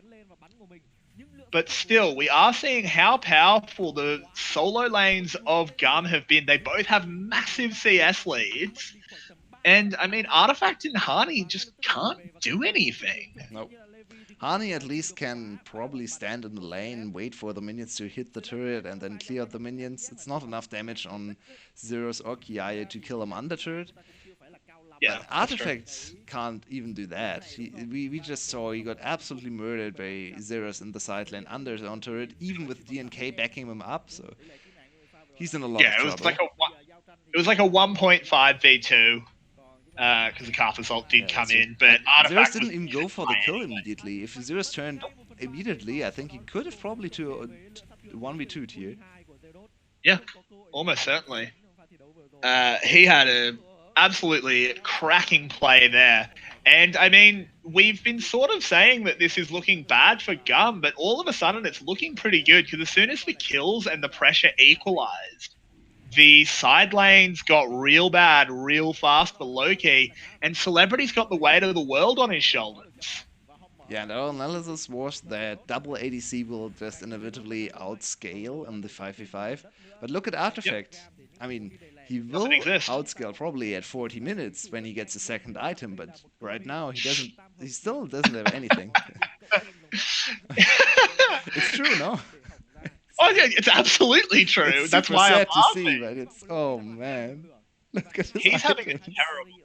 But still, we are seeing how powerful the solo lanes of Gum have been. They both have massive CS leads. And, I mean, Artifact and Hani just can't do anything. Nope. Hani at least can probably stand in the lane, wait for the minions to hit the turret, and then clear out the minions. It's not enough damage on Zeros or Kiaya to kill him under turret. Yeah, But that's true. Artifact can't even do that. We just saw he got absolutely murdered by Zeros in the side lane under his own turret, even with DNK backing him up, so he's in a lot of Yeah, trouble. it was like a 1.5 v2 because the Carth assault did Yeah, come that's true. in, but And Zeros Artifact was didn't even go decent for the play kill anyway. immediately. If Zeros turned immediately, I think he could have probably to 1v2 here. Yeah, almost certainly. He had a absolutely cracking play there. And I mean, we've been sort of saying that this is looking bad for Gum, but all of a sudden it's looking pretty good because as soon as the kills and the pressure equalized, the side lanes got real bad real fast for Loki, and Celebrity's got the weight of the world on his shoulders. Yeah, and our analysis was that double ADC will just inevitably outscale in the 5v5. But look at Yep, Artifact. I mean, he doesn't will exist. outscale probably at 40 minutes when he gets a second item, but right now he still doesn't have anything. It's true, no? Oh yeah, it's absolutely It's true. That's super why I'm sad to see, laughing. but it's, oh man. Look at his He's having a items. terrible.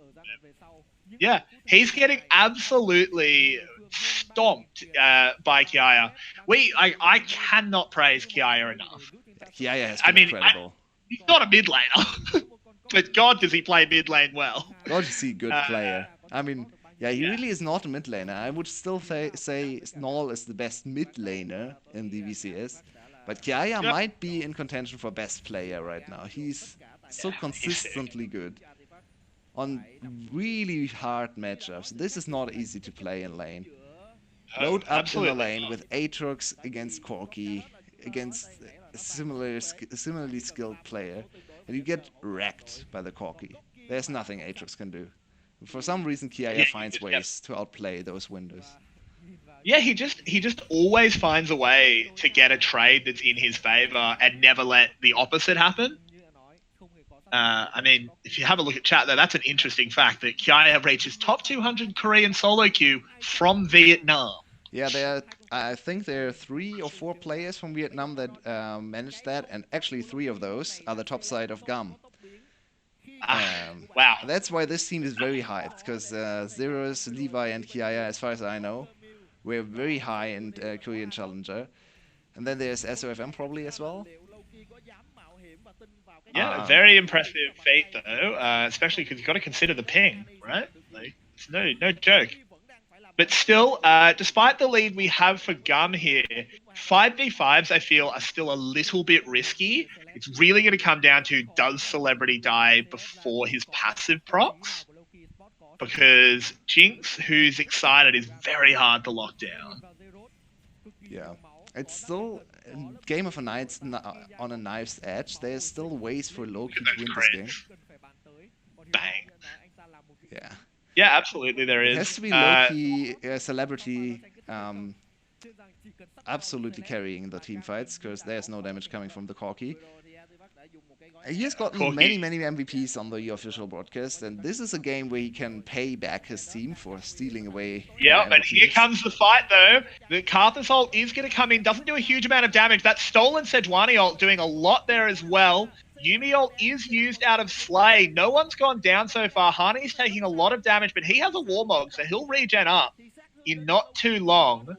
Yeah, he's getting absolutely stomped by Kiaya. I cannot praise Kiaya enough. Yeah, Kiaya has I been mean, incredible. he's not a mid laner, but God, does he play mid lane well? God, is he a good Uh, player. I mean, yeah, he yeah, really is not a mid laner. I would still say Snoll is the best mid laner in the VCS. But Kiaya yep. might be in contention for best player right now. He's so Yeah, he's sick. consistently good on really hard matchups. This is not easy to play in lane. Oh, Load up in the absolutely lane not. with Aatrox against Corki, against a similarly skilled player, and you get wrecked by the Corki. There's nothing Aatrox can do. For some reason, Yeah, Kiaya finds ways to outplay those windows. yeah, he just always finds a way to get a trade that's in his favor and never let the opposite happen. I mean, if you have a look at chat there, that's an interesting fact that Kiaya reaches top 200 Korean solo queue from Vietnam. Yeah, I think there are 3 or 4 players from Vietnam that managed that, and actually 3 of those are the top side of GAM. Ah, wow. That's why this team is very hyped, because Zeros, Levi, and Kiaya, as far as I know, were very high in Korean Challenger. And then there's SOFM probably as well. Yeah, Um, very impressive feat though, especially because you've got to consider the ping, right? Like, it's no joke. But still, despite the lead we have for Gum here, 5v5s I feel are still a little bit risky. It's really going to come down to does Celebrity die before his passive procs? Because Jinx, who's excited, is very hard to lock down. yeah, it's still a game of a knight's on a knife's edge. There's still ways for Look at Loki to those win this game. crits. Bang. Yeah, Yeah, absolutely there it has is. to be Loki, Celebrity, absolutely carrying the team fights because there's no damage coming from the Corki. He has gotten Corky. many MVPs on the official broadcast, and this is a game where he can pay back his team for stealing away Yeah, and here MVPs. comes the fight though. The Karthus ult is going to come in, doesn't do a huge amount of damage. That stolen Sejuani ult doing a lot there as well. Yuumi ult is used out of Slay. No one's gone down so far. Hani's taking a lot of damage, but he has a Warmog, so he'll regen up in not too long.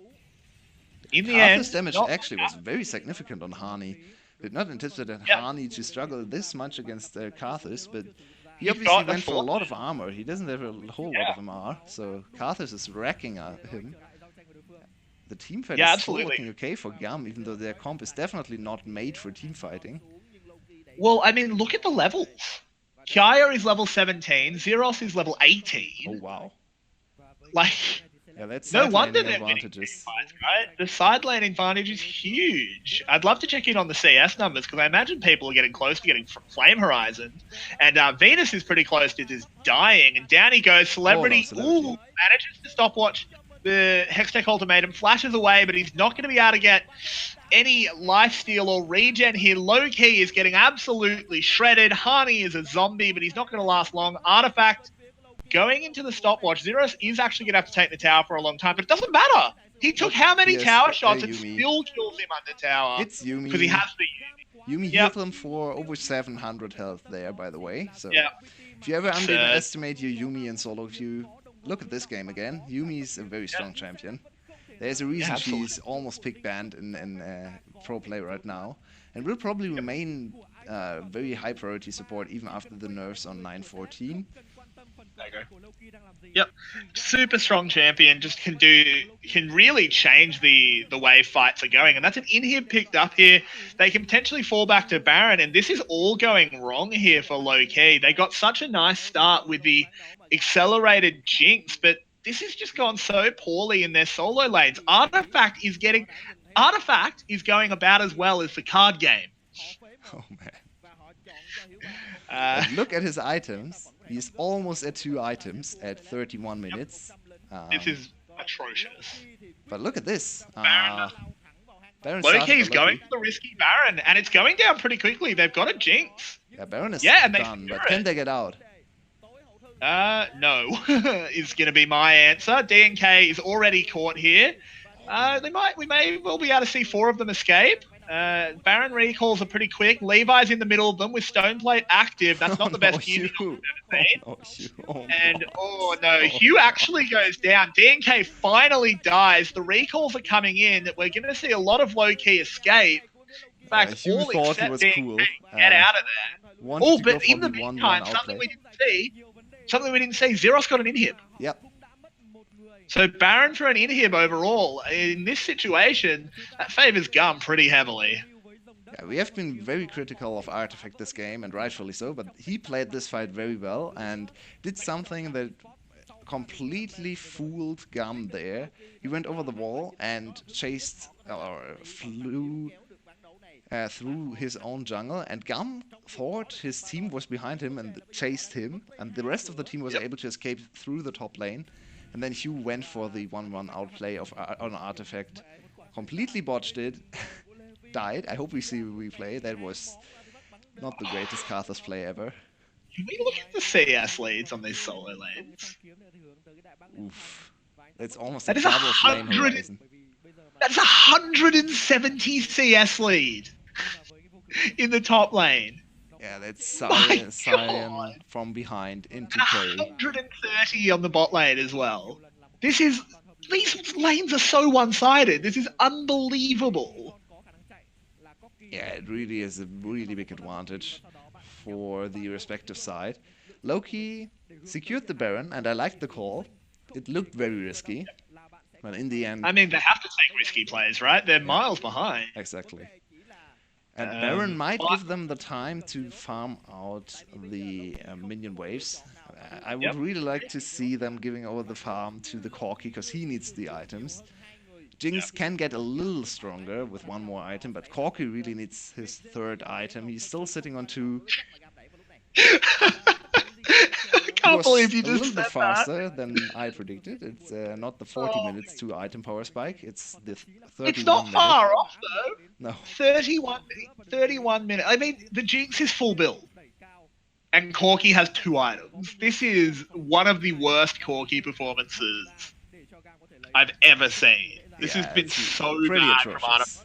In the Karthus end, damage not actually was very significant on Hani. Did not anticipate yeah, Hani to struggle this much against Karthus, but he he's obviously got a went for a force. lot of armor. He doesn't have a whole lot of Yeah, MR, so Karthus is wrecking him. The team fight yeah, is still absolutely. looking okay for GAM, even though their comp is definitely not made for team fighting. Well, I mean, look at the levels. Kiaya is level 17, Zeros is level Oh 18. wow. Like, Yeah, that's no side wonder laning they're winning team advantages. fights, right? The side lane advantage is huge. I'd love to check in on the CS numbers because I imagine people are getting close to getting Flame Horizon. And Venus is pretty close to just dying. And down he goes, Oh no, Celebrity, Celebrity. manages to stopwatch the Hextech Ultimatum, flashes away, but he's not going to be able to get any lifesteal or regen here. Low-key is getting absolutely shredded. Hani is a zombie, but he's not going to last long. Artifact going into the stopwatch, Zeros is actually going to have to take the tower for a long time, but it doesn't matter. He took how many Yes, tower shots and Yuumi. still kills him under tower It's because he Yuumi. has the Yuumi. Yuumi Yep. healed him for over 700 health there, by the way. So Yeah. If you ever Absurd. underestimate your Yumi in solo queue, look at this game again. Yumi's a very strong champion. There's a Yeah, reason absolutely. she's almost pick banned in pro play right now, and will probably remain very high priority support even after the nerfs on 914. There you go. Yep, super strong champion. Just can really change the way fights are going, and that's an inhib picked up here. They can potentially fall back to Baron, and this is all going wrong here for low key. They got such a nice start with the accelerated Jinx, but this has just gone so poorly in their solo lanes. Artifact is going about as well as the card game. Oh man. Uh, But look at his items. He's almost at 2 items at 31 minutes. this is atrocious. But look at this. Baron Baron started Loki's the going Loki. for the risky Baron, and it's going down pretty quickly. They've got a Jinx. Yeah, Baron is Yeah, and they done, secure but can it. they get out? No, is going to be my answer. DNK is already caught here. We may well be able to see 4 of them escape. Baron recalls are pretty quick. Levi's in the middle of them with Stoneplate active. That's not the best Hugh. Hugh Oh I've ever seen. no, Hugh. Oh And god. oh no, Hugh actually goes down. DNK finally dies. The recalls are coming in. We're going to see a lot of low key escape. In fact, Hugh all thought he except was DNK cool. get out of there. Wanted Oh, to go but for in the the 1-1 meantime, outplay. something we didn't see. Zeros got an inhib. Yep. So Baron for an inhib overall. In this situation, that favors Gum pretty heavily. Yeah, we have been very critical of Artifact this game, and rightfully so, but he played this fight very well and did something that completely fooled Gum there. He went over the wall and chased or flew through his own jungle, and Gum thought his team was behind him and chased him, and the rest of the team was Yep. able to escape through the top lane. And then Hugh went for the 1-1 outplay on Artifact, completely botched it, died. I hope we see a replay. That was not the greatest Karthus play ever. Can we look at the CS leads on these solo lanes? Oof. That's almost a That is double flame 100. horizon. That's 170 CS lead in the top lane. Yeah, that's My Cyan God. from behind into And K. 130 on the bot lane as well. These lanes are so one-sided. This is unbelievable. Yeah, it really is a really big advantage for the respective side. Loki secured the Baron, and I liked the call. It looked very risky, but in the end, I mean, they have to take risky plays, right? They're miles behind. exactly. And Baron might but- give them the time to farm out the minion waves. I would really like to see them giving over the farm to the Corki, because he needs the items. Jinx can get a little stronger with 1 more item, but Corki really needs his 3rd item. He's still sitting on 2. I can't believe you a little just bit said that. faster than I predicted. It's not the 40 Oh. minutes to item power spike. It's the 31 It's not minute. far off, though. No. 31 minutes. I mean, the Jinx is full build. And Corki has 2 items. This is one of the worst Corki performances I've ever seen. This has been it's so pretty bad from atrocious.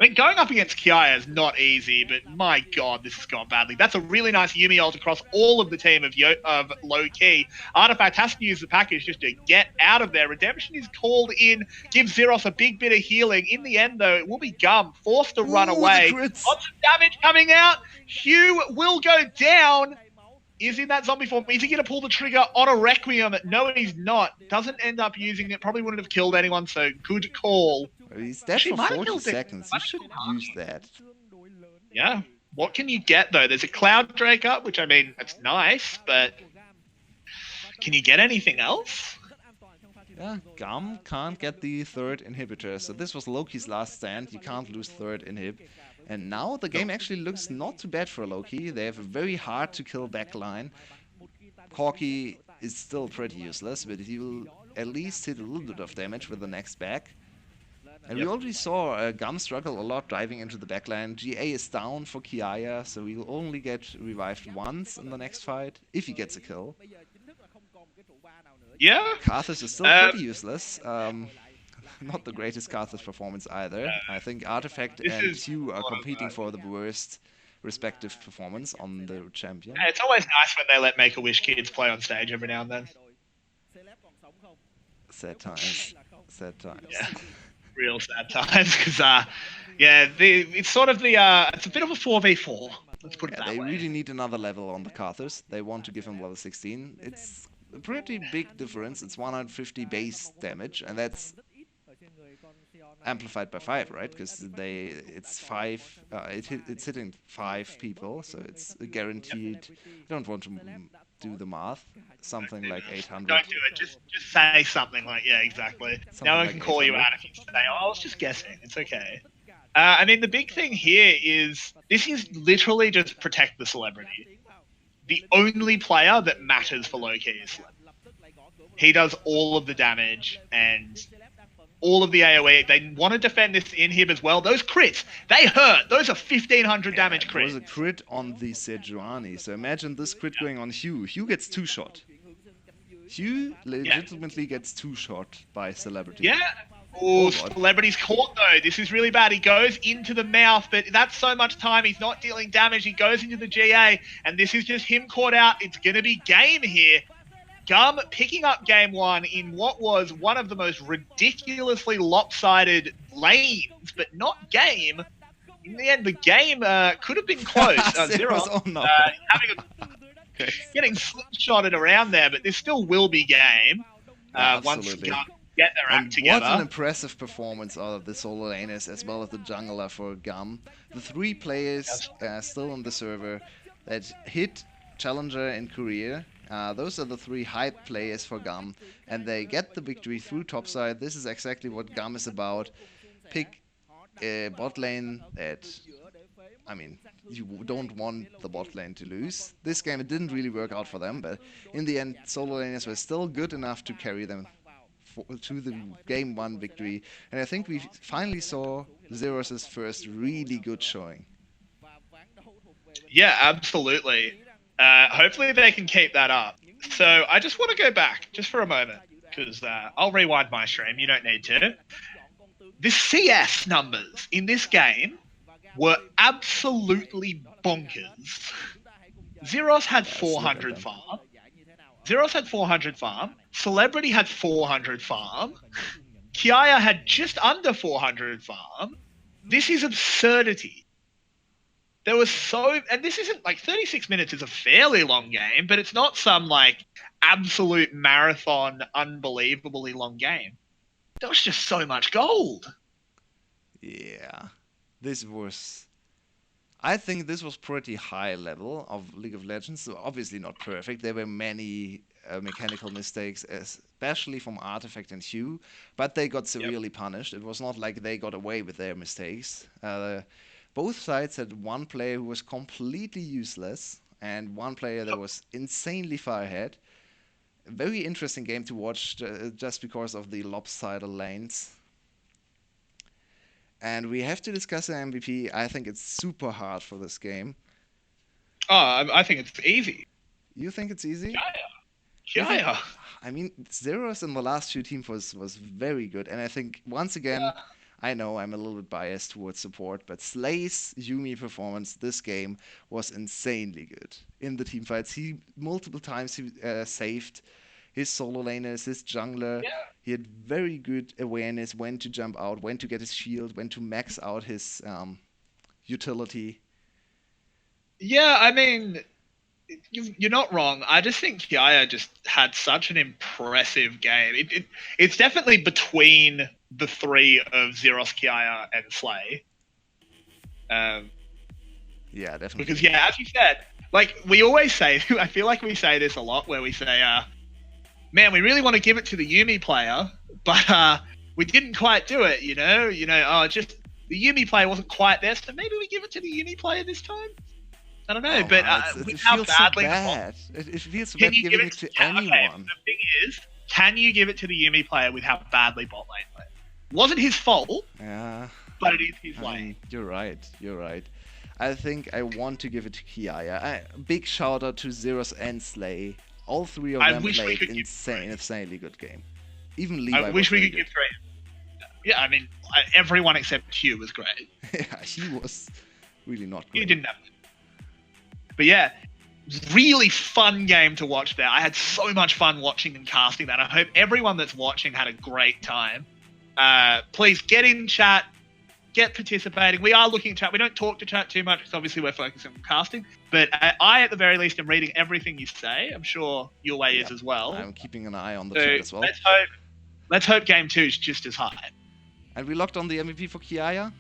I mean, going up against Kiaya is not easy, but my god, this has gone badly. That's a really nice Yumi ult across all of the team of low key. Artifact has to use the package just to get out of there. Redemption is called in, gives Zeros a big bit of healing. In the end, though, it will be Gum forced to run Ooh, the away. crits. Lots of damage coming out. Hugh will go down. Is in that zombie form. Is he going to pull the trigger on a Requiem? No, he's not. Doesn't end up using it. Probably wouldn't have killed anyone, so good call. He's dead Actually, for might have 40 killed it. seconds. You should use that. Yeah. What can you get, though? There's a Cloud Drake up, which, I mean, it's nice, but can you get anything else? Yeah, Gum can't get the 3rd inhibitor, so this was Loki's last stand. You can't lose 3rd inhib. And now the game actually looks not too bad for Loki. They have a very hard to kill backline. Corki is still pretty useless, but he will at least hit a little bit of damage with the next back. And we already saw Gum struggle a lot driving into the backline. GA is down for Kiaya, so he will only get revived once in the next fight, if he gets a kill. Yeah. Karthus is still pretty useless. Not the greatest Karthus performance either. I think Artifact This and is Hugh are one of competing for the worst respective performance on the champion. It's always nice when they let Make-A-Wish kids play on stage every now and then. Sad times. Sad times. Yeah, real sad times because it's sort of it's a bit of a 4v4. Let's put it that They way. really need another level on the Carthus. They want to give him level 16. It's a pretty big difference. It's 150 base damage, and that's amplified by 5, right? Because it's 5. It's hitting 5 people, so it's a guaranteed. I don't want to do the math. Something like 800. Don't do it. Just say something like, yeah, exactly. Something now I like can call you 800. out if you say, oh, I was just guessing. It's okay. I mean, the big thing here is this is literally just protect the celebrity. The only player that matters for low key is Celebrity. He does all of the damage and all of the AoE. They want to defend this inhib as well. Those crits, they hurt. Those are 1500 damage crits. There was a crit on the Sejuani, so imagine this crit going on Hugh. Hugh gets 2-shot. Hugh legitimately gets 2-shot by Celebrity. Yeah. Oh, Celebrity's caught though. This is really bad. He goes into the mouth, but that's so much time. He's not dealing damage. He goes into the GA, and this is just him caught out. It's going to be game here. GAM picking up game 1 in what was one of the most ridiculously lopsided lanes, but not game. In the end, the game could have been close. Zeros, oh no. Getting slingshotted around there, but there still will be game once GAM get their act together. What an impressive performance of the solo laners as well as the jungler for GAM. The 3 players still on the server that hit Challenger in Korea. Those are the 3 hype players for GAM, and they get the victory through topside. This is exactly what GAM is about. Pick a bot lane that, I mean, you don't want the bot lane to lose. This game, it didn't really work out for them, but in the end, solo laners were still good enough to carry them to the game 1 victory. And I think we finally saw Zeros' first really good showing. Yeah, absolutely. Hopefully they can keep that up. So I just want to go back just for a moment because I'll rewind my stream. You don't need to. The CS numbers in this game were absolutely bonkers. Zeros had 400 farm. Zeros had 400 farm. Celebrity had 400 farm. Kiaya had just under 400 farm. This is absurdity. There was and this isn't like 36 minutes is a fairly long game, but it's not some like absolute marathon, unbelievably long game. There was just so much gold. Yeah, I think this was pretty high level of League of Legends. So obviously not perfect. There were many mechanical mistakes, especially from Artifact and Hugh, but they got severely punished. It was not like they got away with their mistakes. Both sides had one player who was completely useless and one player that was insanely far ahead. A very interesting game to watch just because of the lopsided lanes. And we have to discuss an MVP. I think it's super hard for this game. Oh, I think it's easy. You think it's easy? Yeah. I mean, Zeros in the last 2 teams was very good. And I think, once again, I know I'm a little bit biased towards support, but Slay's Yuumi performance this game was insanely good. In the team fights, multiple times he saved his solo laners, his jungler. Yeah. He had very good awareness when to jump out, when to get his shield, when to max out his utility. Yeah, I mean, you're not wrong. I just think Kiaya just had such an impressive game. It's definitely between the 3 of Zeros, Kiaya, and Slay. Yeah, definitely. Because, yeah, as you said, like, we always say, I feel like we say this a lot, where we say, man, we really want to give it to the Yuumi player, but we didn't quite do it, just the Yuumi player wasn't quite there, so maybe we give it to the Yuumi player this time? I don't know, but it feels so bad. It feels so bad giving it to anyone. Okay, the thing is, can you give it to the Yuumi player with how badly bot lane played? Wasn't his fault, but it is his lane. You're right. I think I want to give it to Kiaya. Big shout out to Zeros and Slay. All 3 of them played insanely good game. Even Levi. I wish we could give 3. Yeah, I mean, everyone except Hugh was great. Yeah, he was really not great. He didn't have But yeah, really fun game to watch there. I had so much fun watching and casting that. I hope everyone that's watching had a great time. Please get in chat, get participating. We are looking at chat. We don't talk to chat too much because obviously we're focusing on casting. But I, at the very least, am reading everything you say. I'm sure Yulwei is Yep. as well. I'm keeping an eye on the So chat as well. let's hope game 2 is just as high. And we locked on the MVP for Kiaya.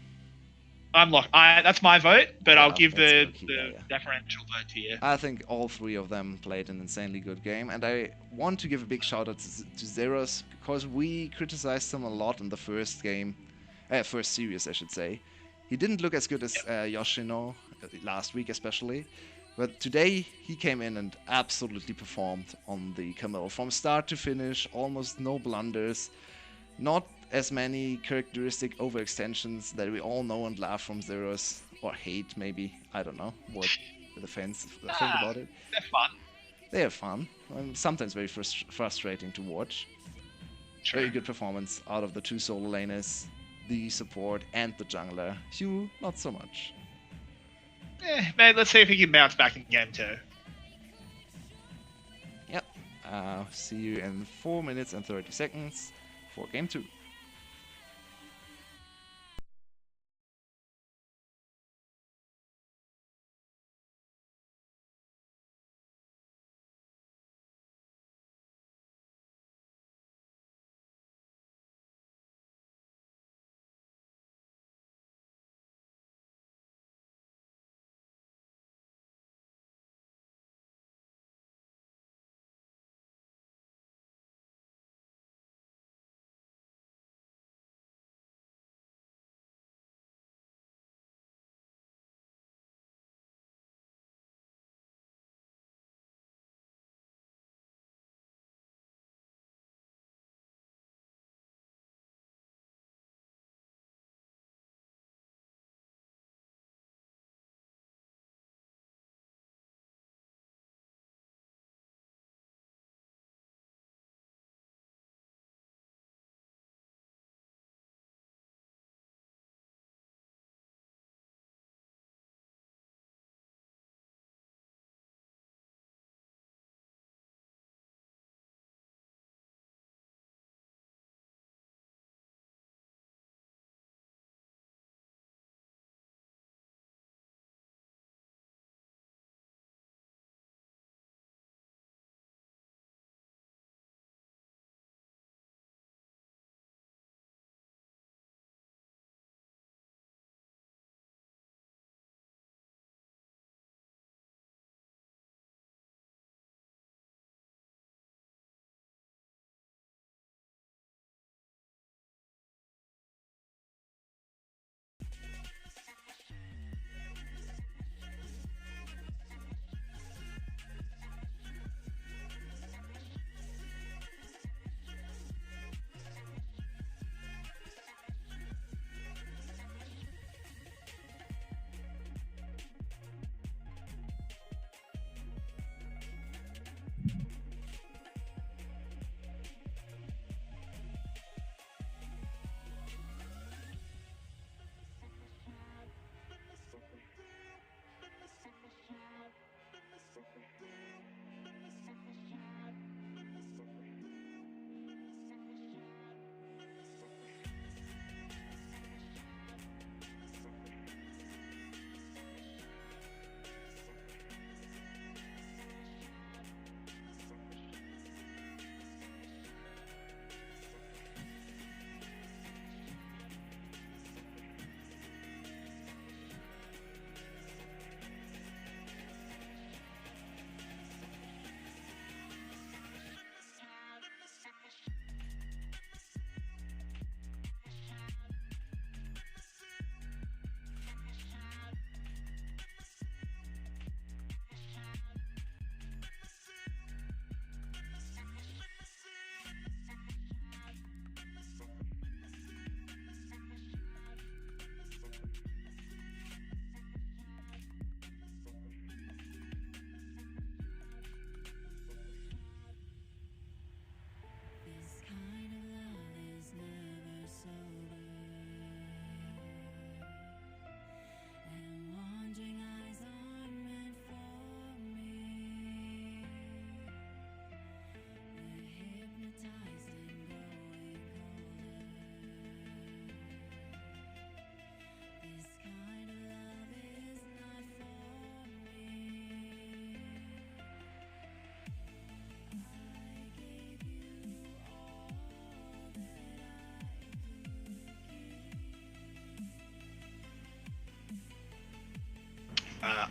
I'm locked. That's my vote, but I'll give let's the go Kiaya. deferential vote to you. I think all three of them played an insanely good game, and I want to give a big shout out to Zeros because we criticized him a lot in the first game, first series, I should say. He didn't look as good as Yoshino last week, especially, but today he came in and absolutely performed on the Camille from start to finish, almost no blunders, not as many characteristic overextensions that we all know and love from Zeros, or hate maybe, I don't know what the fans think about it. They're fun. They are fun. Sometimes very frustrating to watch. True. Very good performance out of the two solo laners, the support, and the jungler. Hugh, not so much. Man, let's see if he can bounce back in game 2. Yep. See you in 4 minutes and 30 seconds for game 2.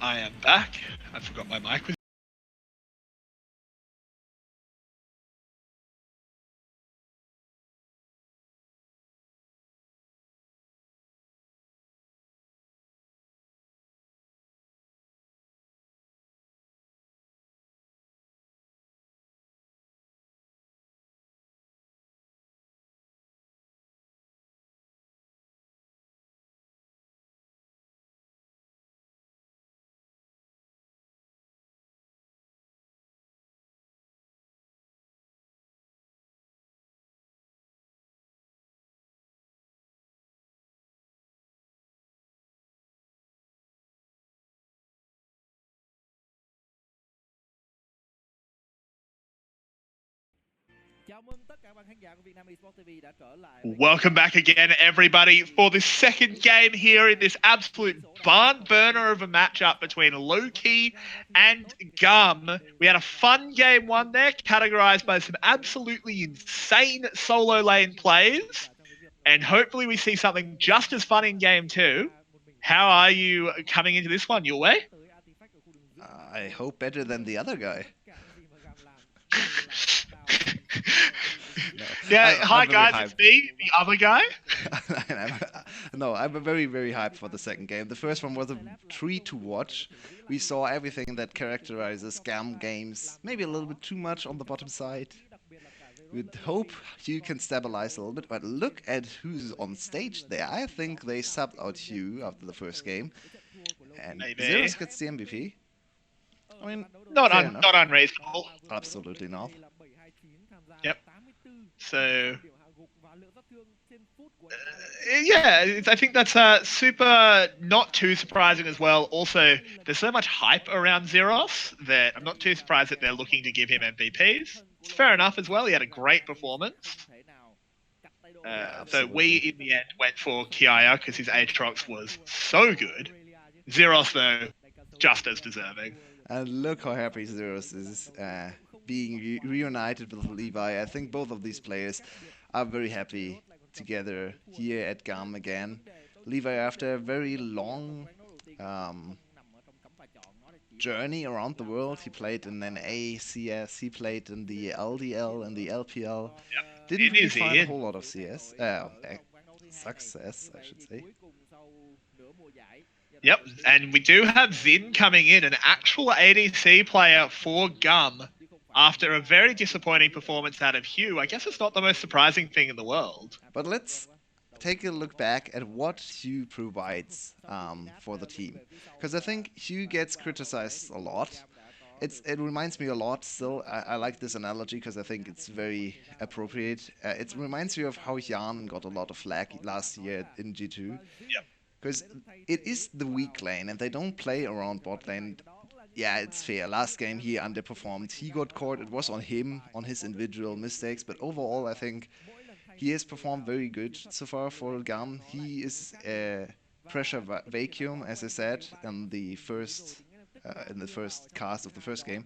I am back. I forgot my mic was. Welcome back again, everybody, for the second game here in this absolute barn burner of a matchup between Loki and Gum. We had a fun game one there, categorized by some absolutely insane solo lane plays, and hopefully we see something just as fun in game two. How are you coming into this one, Yulwei? I hope better than the other guy. No, Yeah, hi I'm very guys, it's hyped. me, the other guy. I'm very, very hyped for the second game. The first one was a treat to watch. We saw everything that characterizes scam games, maybe a little bit too much on the bottom side. We hope Hugh can stabilize a little bit, but look at who's on stage there. I think they subbed out Hugh after the first game, and Maybe. Zeros gets the MVP. I mean, Not fair enough. not unreasonable. Absolutely not. Yep. So yeah, I think that's super not too surprising as well. Also, there's so much hype around Zeros that I'm not too surprised that they're looking to give him MVPs. It's fair enough as well. He had a great performance. So we, in the end, went for Kiaya because his Aatrox was so good. Zeros, though, just as deserving. And look how happy Zeros is being reunited with Levi. I think both of these players are very happy together here at GAM again. Levi, after a very long journey around the world, he played in an ACS, he played in the LDL and the LPL. Didn't It really is find a Ian. whole lot of success, I should say. Yep, and we do have Zin coming in, an actual ADC player for Gum. After a very disappointing performance out of Hugh, I guess it's not the most surprising thing in the world. But let's take a look back at what Hugh provides for the team. Because I think Hugh gets criticized a lot. It reminds me a lot still. I like this analogy because I think it's very appropriate. It reminds me of how Jan got a lot of flack last year in G2. Yep. Because it is the weak lane and they don't play around bot lane. Yeah, it's fair. Last game he underperformed. He got caught. It was on him, on his individual mistakes. But overall, I think he has performed very good so far for GAM. He is a pressure vacuum, as I said in the first cast of the first game.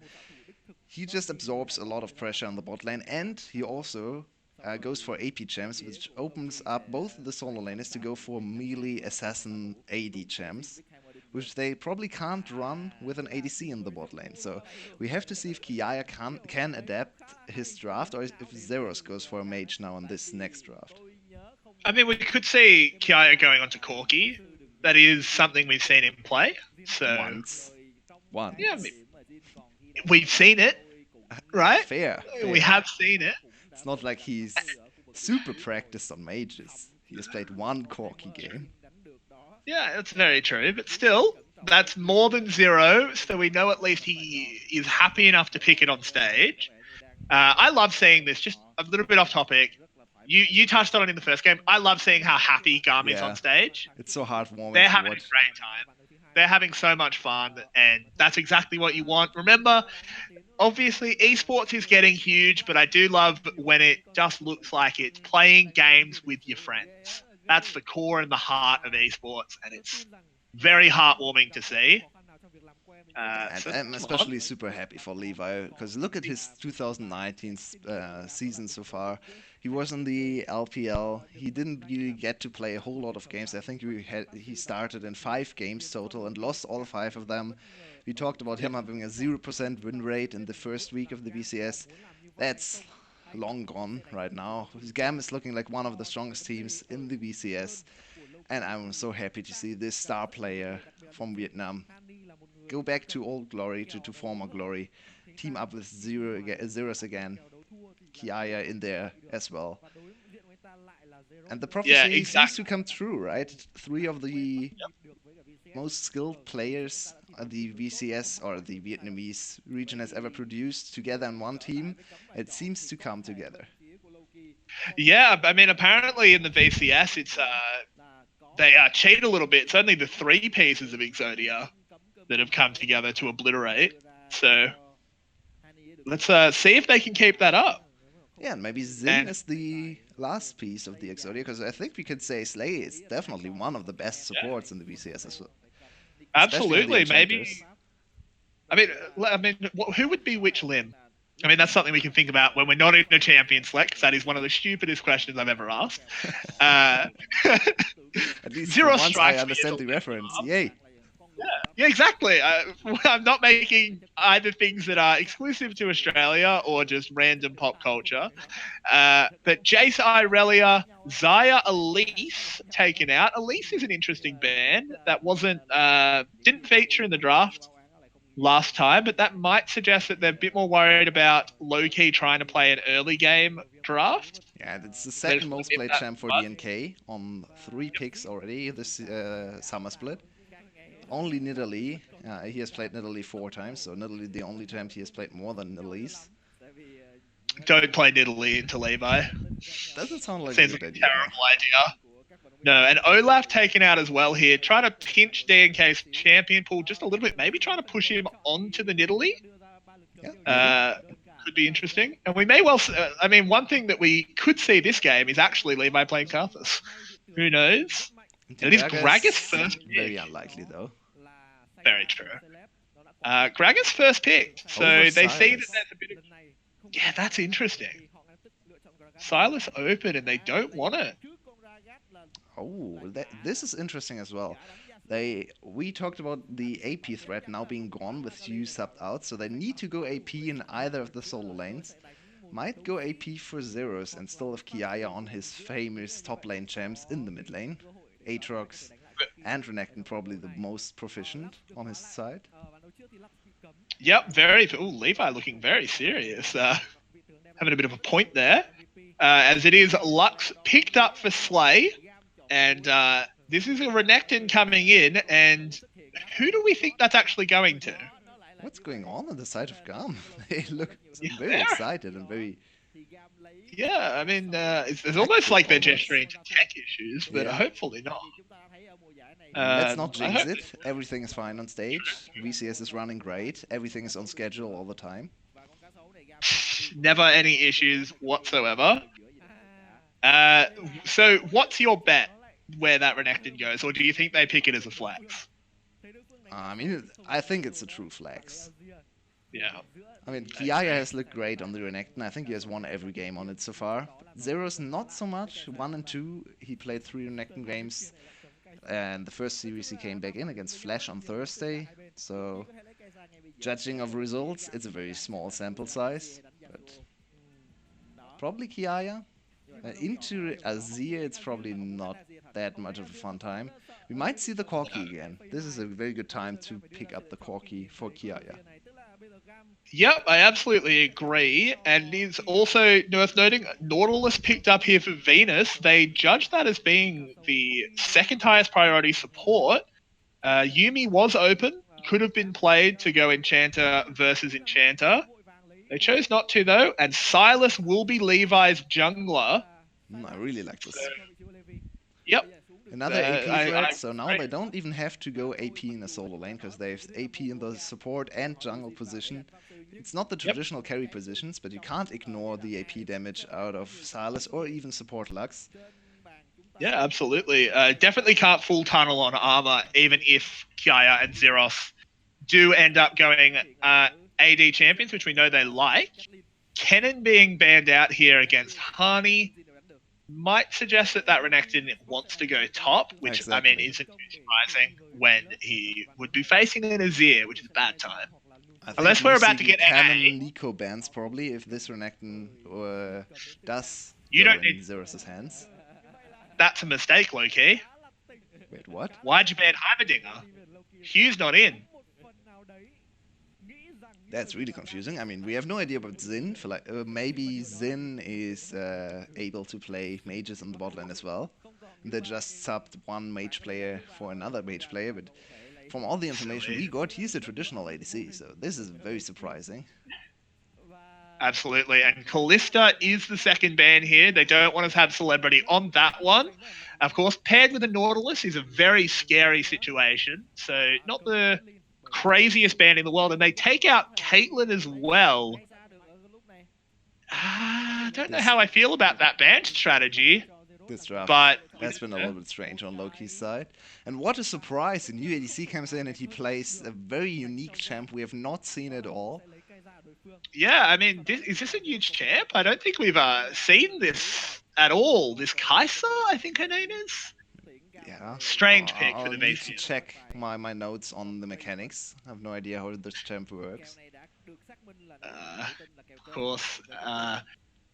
He just absorbs a lot of pressure on the bot lane, and he also goes for AP champs, which opens up both the solo laners to go for melee assassin AD champs, which they probably can't run with an ADC in the bot lane. So we have to see if Kiaya can adapt his draft, or if Zeros goes for a mage now in this next draft. I mean, we could see Kiaya going on to Corki. That is something we've seen him play. So Once. yeah, I mean, we've seen it, right? Fair. We have seen it. It's not like he's super practiced on mages. He has played one Corki game. Yeah, that's very true. But still, that's more than zero. So we know at least he is happy enough to pick it on stage. I love seeing this. Just a little bit off topic. You touched on it in the first game. I love seeing how happy Gum is on stage. It's so heartwarming. They're having a great time. They're having so much fun, and that's exactly what you want. Remember, obviously, esports is getting huge, but I do love when it just looks like it's playing games with your friends. That's the core and the heart of esports, and it's very heartwarming to see. And So I'm that's one. especially super happy for Levi because look at his 2019 season so far. He was in the LPL. He didn't really get to play a whole lot of games. I think he started in 5 games total and lost all 5 of them. We talked about him having a 0% win rate in the first week of the VCS. That's long gone right now. GAM is looking like one of the strongest teams in the VCS, and I'm so happy to see this star player from Vietnam go back to old glory, to former glory, team up with Zeros again, Kiaya in there as well. And the Yeah, prophecy seems exactly. to come true, right? 3 of the most skilled players the VCS or the Vietnamese region has ever produced together in one team. It seems to come together. Yeah, I mean, apparently in the VCS, they cheat a little bit. It's only the three pieces of Exodia that have come together to obliterate. So let's see if they can keep that up. Yeah, and maybe Zin And is the last piece of the Exodia, because I think we could say Slay is definitely one of the best yeah, supports in the VCS as well, especially on the absolutely, maybe. Enchanters. Who would be which limb? I mean, that's something we can think about when we're not in a champion select, 'cause that is one of the stupidest questions I've ever asked. Uh, At least for Zero once, I strikes me as a understand the limb reference. farm. Yay! Yeah, exactly. I'm not making either things that are exclusive to Australia or just random pop culture. But Jace Irelia, Zaya Elise taken out. Elise is an interesting band that didn't feature in the draft last time, but that might suggest that they're a bit more worried about low key trying to play an early game draft. Yeah, and it's the They second just want to most nip played that in champ the for bud. DNK on 3 picks already this summer split. Only Nidalee. He has played Nidalee 4 times, so Nidalee the only champ he has played more than Elise. Don't play Nidalee into Levi. Doesn't sound like a Seems good like a idea, huh? terrible idea. No, and Olaf taken out as well here, trying to pinch DNK's champion pool just a little bit, maybe trying to push him onto the Nidalee. Yeah, maybe. Uh, could be interesting. And we may well, I mean, one thing that we could see this game is actually Levi playing Karthus. Who knows? The And it is Gragas' Gragas, first very pick. unlikely though. Very true. Gragas' first pick. Over So they see that Silas. there's a bit of. Yeah, that's interesting. Silas open and they don't want it. Oh, this is interesting as well. We talked about the AP threat now being gone with you subbed out, so they need to go AP in either of the solo lanes. Might go AP for Zeros and still have Kiaya on his famous top lane champs in the mid lane. Aatrox and Renekton probably the most proficient on his side. Yep, very. Oh, Levi looking very serious. Having a bit of a point there. As it is, Lux picked up for Slay, and this is a Renekton coming in, and who do we think that's actually going to? What's going on the side of GAM? They look Yeah, very there. excited and very Yeah, I mean, it's almost active like they're almost. gesturing to tech issues, but Yeah. hopefully not. Let's not I jinx hope it. Everything is fine on stage. VCS is running great. Everything is on schedule all the time. never any issues whatsoever. Uh, so what's your bet where that Renekton goes, or do you think they pick it as a flex? I mean, I think it's a true flex. Yeah. I mean, Kiaya has looked great on the Renekton. I think he has won every game on it so far. Zero's not so much. 1 and 2, he played 3 Renekton games. And the first series he came back in against Flash on Thursday. So, judging of results, it's a very small sample size. But probably Kiaya. Into Azir, it's probably not that much of a fun time. We might see the Corki again. This is a very good time to pick up the Corki for Kiaya. Yep, I absolutely agree. And it's also worth noting Nautilus picked up here for Venus. They judged that as being the second highest priority support. Yumi was open, could have been played to go Enchanter versus Enchanter. They chose not to, though, and Silas will be Levi's jungler. I really like So, this. yep. Another AP threat, I so now they don't even have to go AP in a solo lane because they have AP in the support and jungle position. It's not the Yep. traditional carry positions, but you can't ignore the AP damage out of Silas or even support Lux. Yeah, absolutely. Definitely can't full tunnel on armor, even if Kiaya and Zeros do end up going AD champions, which we know they like, Kennen being banned out here against Hani might suggest that Renekton wants to go top, which I mean Exactly. isn't too surprising when he would be facing an Azir, which is a bad time. I think Unless we we're about to see get NA, Canon Nico bans probably if this Renekton does you go don't need. in Xerxes' hands. That's a mistake, Loki. Wait, what? Why'd you ban Heimerdinger? Hugh's not in. That's really confusing. I mean, we have no idea about Xin. For like, maybe Xin is able to play mages on the bot lane as well. And they just subbed one mage player for another mage player, but from all the information Silly. we got, he's a traditional ADC, so this is very surprising. Absolutely. And Callista is the second ban here. They don't want us to have celebrity on that one. Of course, paired with a Nautilus is a very scary situation. So, not the craziest ban in the world. And they take out Caitlyn as well. I don't know This how I feel about that ban strategy, this draft but has been a little bit strange on Loki's side. And what a surprise! The new ADC comes in and he plays a very unique champ we have not seen at all. yeah, I mean, is this a new champ? I don't think we've seen this at all. This Kaiser, I think her name is. Yeah, Strange pick for I'll the need to VCS. check my notes on the mechanics. I have no idea how this champ works. Of course,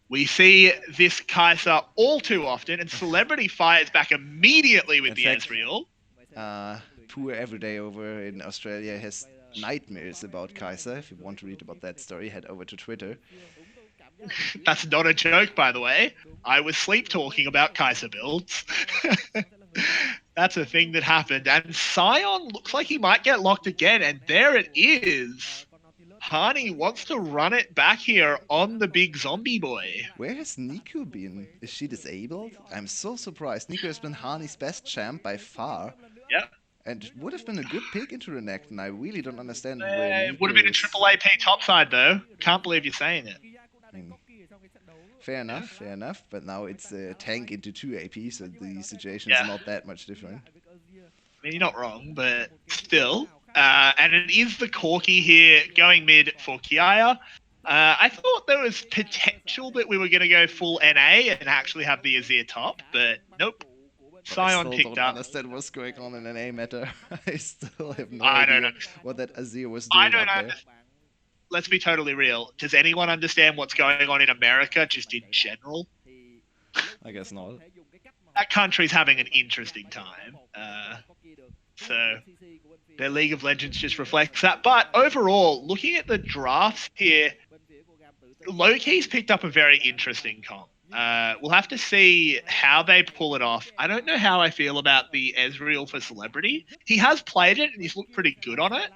we see this Kaiser all too often, and Celebrity fires back immediately with In the fact, Ezreal. Poor Everyday over in Australia has nightmares about Kaiser. If you want to read about that story, head over to Twitter. That's not a joke, by the way. I was sleep talking about Kaiser builds. That's a thing that happened. And Sion looks like he might get locked again, and there it is. Hani wants to run it back here on the big zombie boy. Where has Niku been? Is she disabled? I'm so surprised. Niku has been Hani's best champ by far, Yep. and would have been a good pick into Renekton. And I really don't understand where It would have Niku been a is. triple AP topside, though. Can't believe you're saying it. I mean, fair enough. But now it's a tank into 2 AP, so the situation is Yeah. not that much different. I mean, you're not wrong, but still. And it is the Corki here going mid for Kiaya. I thought there was potential that we were going to go full NA and actually have the Azir top, but nope. But I Sion still picked don't up. understand what's going on in an A meta. I still have no I don't idea understand. what that Azir was I doing don't up there. understand. Let's be totally real. Does anyone understand what's going on in America just in general? I guess not. That country's having an interesting time. So their League of Legends just reflects that. But overall, looking at the drafts here, Loki's picked up a very interesting comp. We'll have to see how they pull it off. I don't know how I feel about the Ezreal for Celebrity. He has played it and he's looked pretty good on it,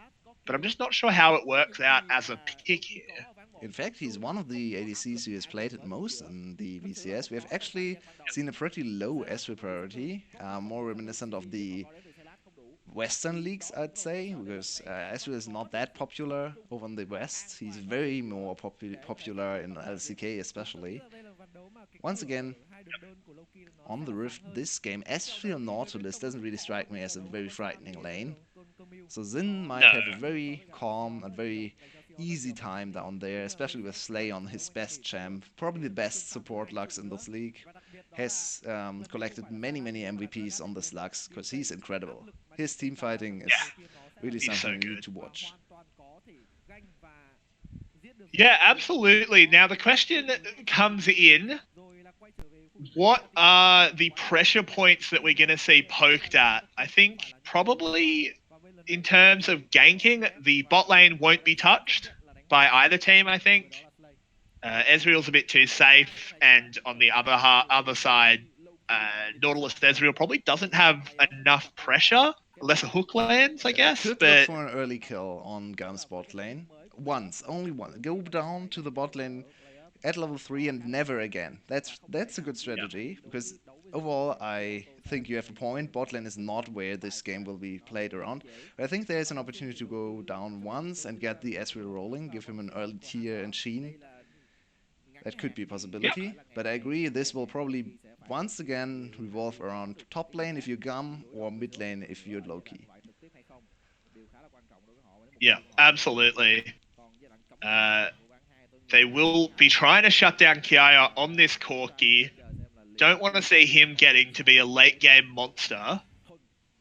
but I'm just not sure how it works out as a pick here. In fact, he's one of the ADCs who has played it most in the VCS. We have actually seen a pretty low Ezreal priority, more reminiscent of the Western leagues, I'd say, because Ezreal is not that popular over in the West. He's very more popular in LCK especially. Once again, on the Rift this game, Ezreal Nautilus doesn't really strike me as a very frightening lane. So Xin might have a very calm and very easy time down there, especially with Slay on his best champ, probably the best support Lux in this league. Has collected many MVPs on this Lux because he's incredible. His team fighting is really He's something so we need good. to watch. Yeah, absolutely. Now the question comes in, what are the pressure points that we're going to see poked at? I think probably in terms of ganking, the bot lane won't be touched by either team, I think. Ezreal's a bit too safe, and on the other side, Nautilus Ezreal probably doesn't have enough pressure, unless a hook lands, I guess. Could look But for an early kill on GAM's bot lane. Once, only once. Go down to the bot lane at level 3 and never again. That's a good strategy, because overall I think you have a point. Bot lane is not where this game will be played around. But I think there's an opportunity to go down once and get the Ezreal rolling, give him an early tier and Sheen. That could be a possibility, but I agree this will probably once again revolve around top lane if you're GAM or mid lane if you're Loki. Yeah, absolutely. Uh, they will be trying to shut down Kiaya on this Corki. Don't want to see him getting to be a late game monster.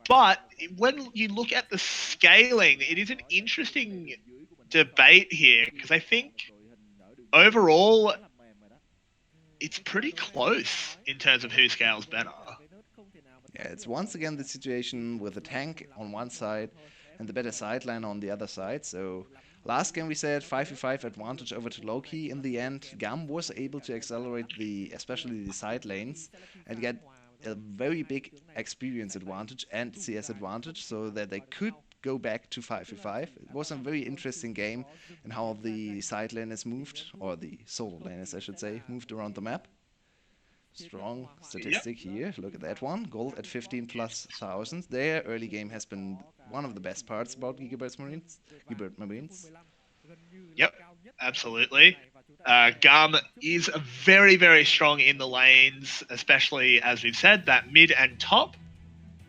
But when you look at the scaling, it is an interesting debate here because I think overall it's pretty close in terms of who scales better. Yeah, it's once again the situation with the tank on one side and the better sideline on the other side. So last game we said 5v5 advantage over to Loki. In the end, GAM was able to accelerate especially the side lanes and get a very big experience advantage and CS advantage so that they could go back to 5v5. It was a very interesting game and how the side lane is moved, or the solo lane I should say, moved around the map. Strong Yep. statistic here. Look at that one. Gold at 15 plus thousand. Their early game has been one of the best parts about Gigabytes Marines. Gigabyte Marines. Yep. Absolutely. Gum is very, very strong in the lanes, especially as we've said, that mid and top.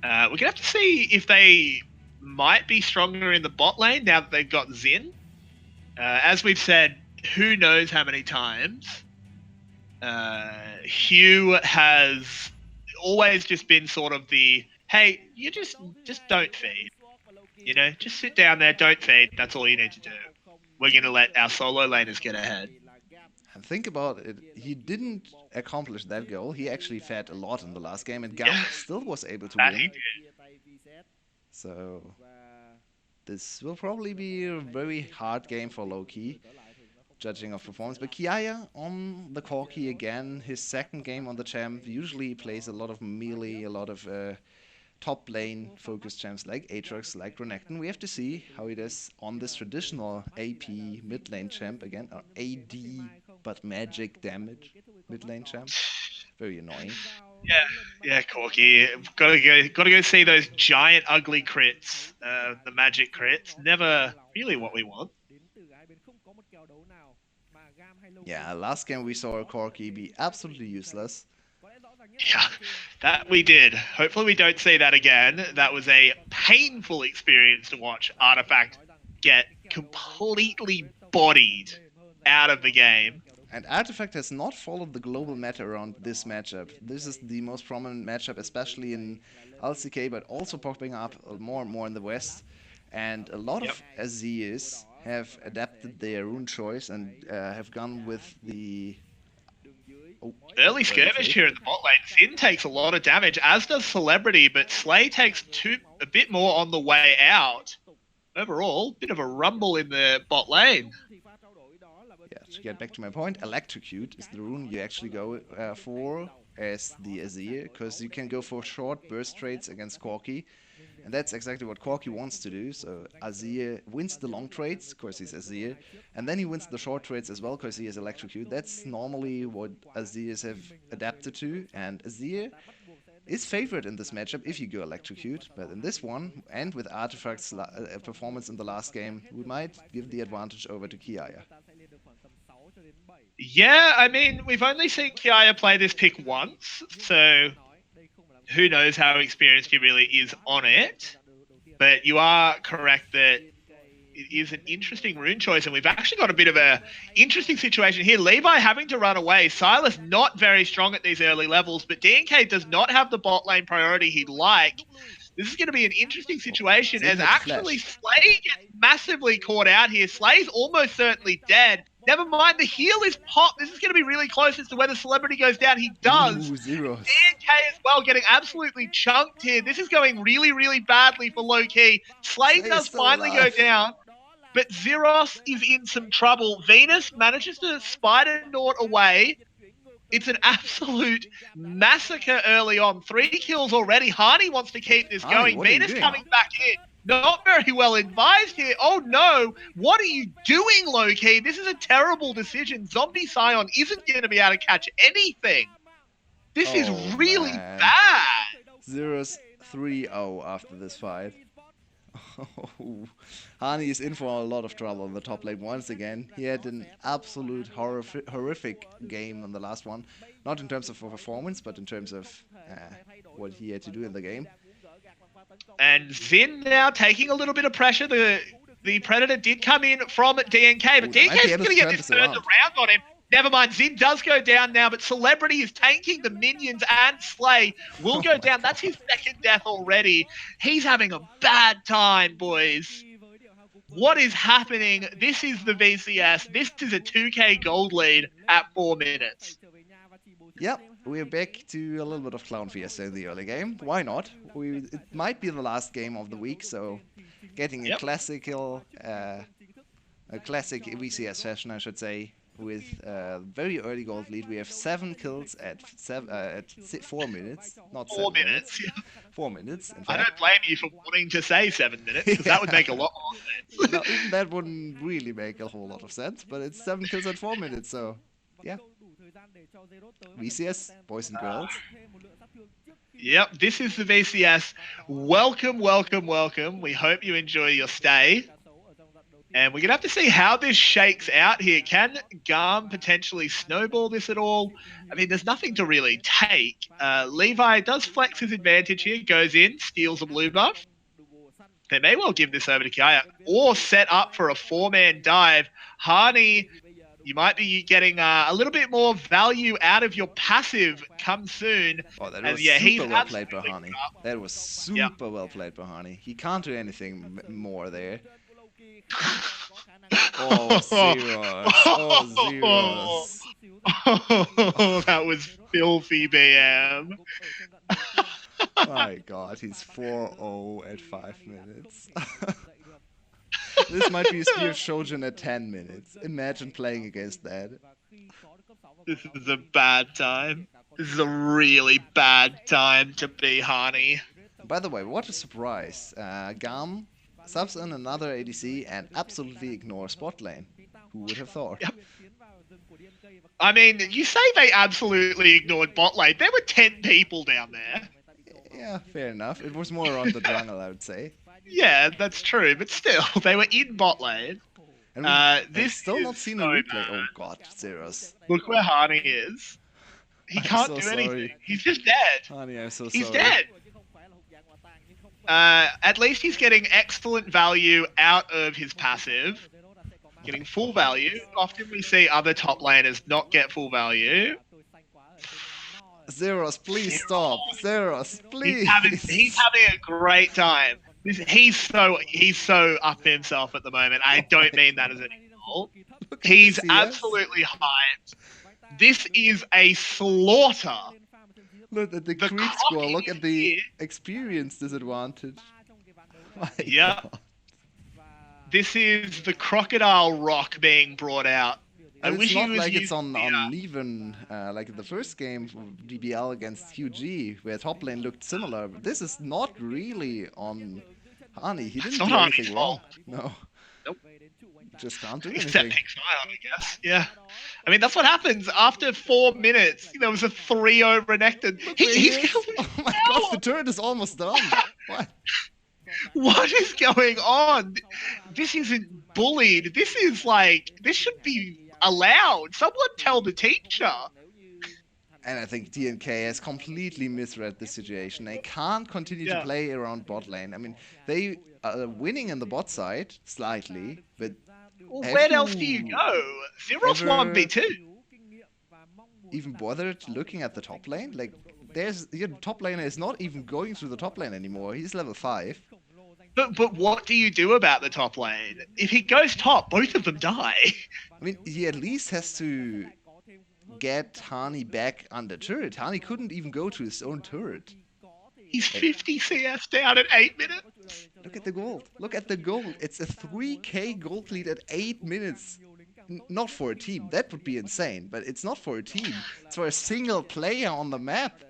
We're gonna have to see if they might be stronger in the bot lane now that they've got Zin. As we've said, who knows how many times. Hugh has always just been sort of the hey, you just don't feed. You know, just sit down there, don't feed. That's all you need to do. We're gonna let our solo laners get ahead. And think about it, he didn't accomplish that goal. He actually fed a lot in the last game, and Yeah, Gam still was able to that he win. did. So this will probably be a very hard game for Loki, judging of performance. But Kiaya on the Corki again, his second game on the champ, usually plays a lot of melee, a lot of top lane focused champs like Aatrox, like Renekton. We have to see how it is on this traditional AP mid lane champ again, or AD but magic damage mid lane champ. Very annoying. Yeah, yeah, Corky. Gotta go see those giant ugly crits. The magic crits. Never really what we want. Yeah, last game we saw Corki be absolutely useless. Yeah, that we did. Hopefully we don't see that again. That was a painful experience to watch Artifact get completely bodied out of the game. And Artifact has not followed the global meta around this matchup. This is the most prominent matchup, especially in LCK, but also popping up more and more in the West. And a lot Yep. of Azirs have adapted their rune choice and have gone with the oh, Early early skirmish trade. here in the bot lane. Sin takes a lot of damage, as does Celebrity, but Slay takes a bit more on the way out. Overall, bit of a rumble in the bot lane. Yeah, to get back to my point, Electrocute is the rune you actually go for as the Azir, because you can go for short burst trades against Corki, and that's exactly what Corki wants to do. So Azir wins the long trades, of course he's Azir, and then he wins the short trades as well, because he has Electrocute. That's normally what Azirs have adapted to, and Azir is favored in this matchup if you go Electrocute, but in this one, and with Artifact's performance in the last game, we might give the advantage over to Kiaya. Yeah, I mean, we've only seen Kiaya play this pick once, so who knows how experienced he really is on it. But you are correct that it is an interesting rune choice, and we've actually got a bit of a interesting situation here. Levi having to run away. Silas not very strong at these early levels, but DNK does not have the bot lane priority he'd like. This is going to be an interesting situation Zin as had to actually flash. Slay gets massively caught out here. Slay's almost certainly dead. Never mind, the heal is popped. This is going to be really close as to whether Celebrity goes down. He does. Ooh, zeros. DNK as well getting absolutely chunked here. This is going really, really badly for low key. Slay Slay is does still finally go alive. down, but Zeros is in some trouble. Venus manages to spider Nort away. It's an absolute massacre early on. 3 kills already. Harney wants to keep this Arnie, going. what are you Venus doing? coming back in. Not very well advised here. Oh no. What are you doing, Loki? This is a terrible decision. Zombie Scion isn't going to be able to catch anything. This is Oh really man. bad. Zeros 3-0 after this fight. Hani is in for a lot of trouble in the top lane once again. He had an absolute horrific game on the last one. Not in terms of performance, but in terms of what he had to do in the game. And Zin now taking a little bit of pressure. The The Predator did come in from DNK, but Ooh, they might be DNK's able going to to get turn this this third around. round on him. Never mind, Zin does go down now, but Celebrity is tanking the minions, and Slay will Oh go my down. That's his God. second death already. He's having a bad time, boys. What is happening? This is the VCS. This is a 2k gold lead at 4 minutes. Yep, we're back to a little bit of Clown Fiesta in the early game. Why not? It might be the last game of the week, so getting a Yep. a classic VCS session, I should say, with a very early gold lead. We have 7 kills at 4 minutes, not 4 7 minutes. minutes. 4 minutes, in I fact. don't blame you for wanting to say 7 minutes, because that would make a lot more sense. No, even that wouldn't really make a whole lot of sense, but it's 7 kills at 4 minutes, so yeah. VCS, boys and girls. Yep, this is the VCS. Welcome, welcome, welcome. We hope you enjoy your stay. And we're going to have to see how this shakes out here. Can GAM potentially snowball this at all? I mean, there's nothing to really take. Levi does flex his advantage here, goes in, steals a blue buff. They may well give this over to Kaya or set up for a 4-man dive. Hani, you might be getting a little bit more value out of your passive come soon. Oh, that And was yeah, he's super well played by absolutely Hani. That was super well played by Hani. He can't do anything more there. Oh, zeros. Oh, zeros. Oh, that was filthy, BM. My god, he's 4-0 at 5 minutes. This might be a Spear of Shojin at 10 minutes. Imagine playing against that. This is a bad time. This is a really bad time to be Hani. By the way, what a surprise. GAM subs in another ADC and absolutely ignores bot lane. Who would have thought? Yep. I mean, you say they absolutely ignored bot lane. There were 10 people down there. Yeah, fair enough. It was more around the jungle, I would say. Yeah, that's true, but still, they were in bot lane. And we have This still is not seen a so replay. bad. Oh god, Zeros. Look where Hani is. He I'm can't so do sorry. anything. He's just dead. Honey, I'm so He's sorry. dead. At least he's getting excellent value out of his passive. Getting full value. Often we see other top laners not get full value. Zeros, please stop. Zeros, please. He's having a great time. He's so up himself at the moment. I don't mean that as an insult. He's absolutely hyped. This is a slaughter. Look at the creep score. Look at the experience disadvantage. Yeah. This is the crocodile rock being brought out. And it's not like it's on even, like in the first game for DBL against QG, where top lane looked similar. But this is not really on Hani. He didn't do anything wrong. No. Nope. Just can't do Except anything. Exile, I guess. Yeah. I mean, that's what happens after 4 minutes. There was a 3-0 Renekton. Oh my god, the turret is almost done. What? What is going on? This isn't bullied. This is like, this should be allowed. Someone tell the teacher. And I think DNK has completely misread the situation. They can't continue to play around bot lane. I mean, they are winning in the bot side, slightly, but... Well, where else do you go? Zeros 1v2. Even bothered looking at the top lane? Like, your top laner is not even going through the top lane anymore. He's level 5. But what do you do about the top lane? If he goes top, both of them die. I mean, he at least has to get Hani back under turret. Hani couldn't even go to his own turret. He's 50 CS down at 8 minutes. Look at the gold. Look at the gold. It's a 3k gold lead at 8 minutes. Not for a team. That would be insane. But it's not for a team. It's for a single player on the map.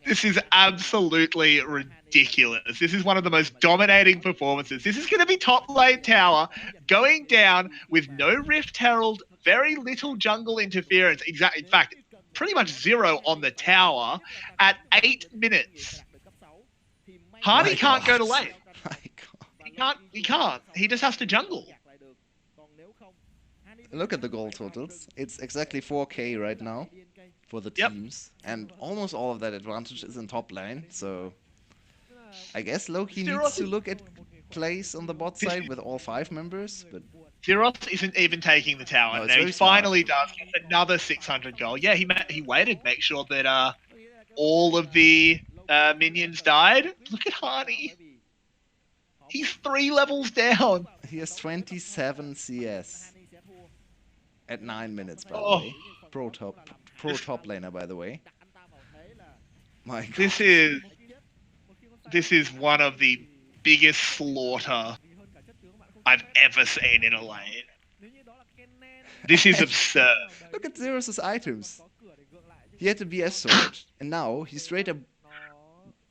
This is absolutely ridiculous. This is one of the most dominating performances. This is going to be top lane tower going down with no Rift Herald, very little jungle interference. In fact, pretty much 0 on the tower at 8 minutes. Hani can't go to lane. He can't. He just has to jungle. Look at the goal totals. It's exactly 4k right now for the teams. And almost all of that advantage is in top lane. So I guess Loki needs Zeros, to look at plays on the bot this side with all 5 members, but Zeros isn't even taking the tower. no, it's Now he very smart. finally does get another 600 gold. Yeah, he waited, make sure that all of the minions died. Look at Harney. He's 3 levels down. He has 27 CS at 9 minutes, by the Oh, way. Pro top laner, by the way. My God. This is one of the biggest slaughter I've ever seen in a lane. This is absurd. Look at Zeros' items. He had the BS sword, and now he straight up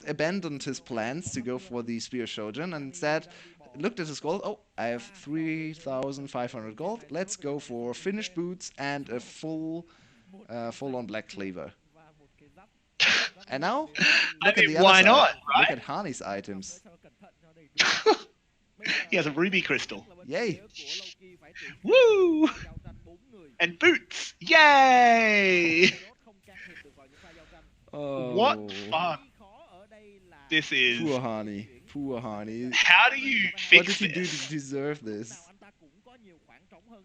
abandoned his plans to go for the Spear Shogun and instead looked at his gold. Oh, I have 3,500 gold. Let's go for finished boots and a full-on black cleaver. And now, look at the other why side. not, Look right? at Hani's items. He has a ruby crystal. Yay! Woo! And boots. Yay! Oh, What fun. This is... poor Hani. Poor Hani. How do you What fix did he do this? to deserve this?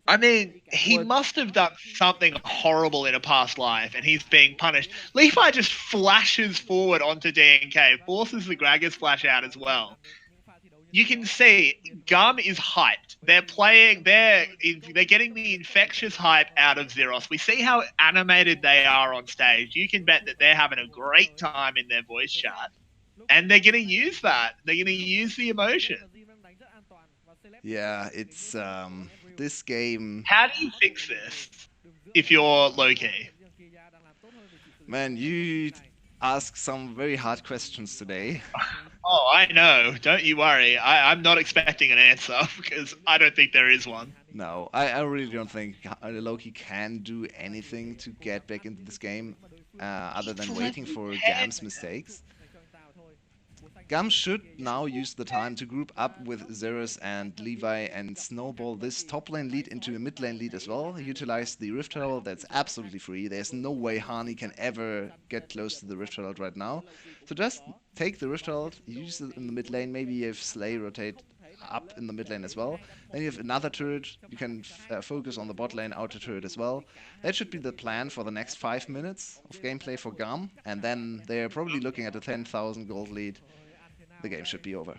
I mean, he What? must have done something horrible in a past life, and he's being punished. Levi just flashes forward onto DNK, forces the Gragas flash out as well. You can see Gum is hyped. They're getting the infectious hype out of Zeros. We see how animated they are on stage. You can bet that they're having a great time in their voice chat. And they're going to use that. They're going to use the emotion. Yeah, it's this game. How do you fix this if you're low-key? Man, you ask some very hard questions today. Oh, I know. Don't you worry. I'm not expecting an answer because I don't think there is one. No, I really don't think Loki can do anything to get back into this game other than waiting for GAM's mistakes. GAM should now use the time to group up with Xerus and Levi and snowball this top lane lead into a mid lane lead as well. Utilize the Rift Herald, that's absolutely free. There's no way Hani can ever get close to the Rift Herald right now. So just take the Rift Herald, use it in the mid lane, maybe if Slay rotate up in the mid lane as well. Then you have another turret, you can focus on the bot lane outer turret as well. That should be the plan for the next 5 minutes of gameplay for GAM, and then they're probably looking at a 10,000 gold lead. The game should be over.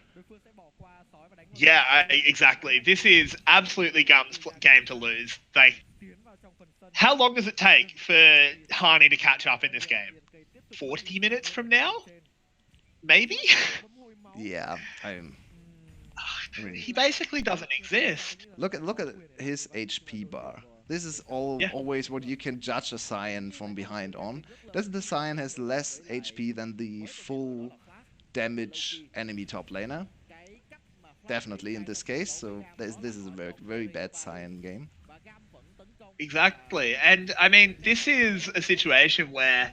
Yeah, exactly. This is absolutely Gum's game to lose. How long does it take for Hani to catch up in this game? 40 minutes from now? Maybe? Yeah, He basically doesn't exist. Look at his HP bar. This is always what you can judge a Scion from behind on. Does the Scion has less HP than the full damage enemy top laner? Definitely in this case, so this is a very, very bad Scion game. Exactly. And I mean, this is a situation where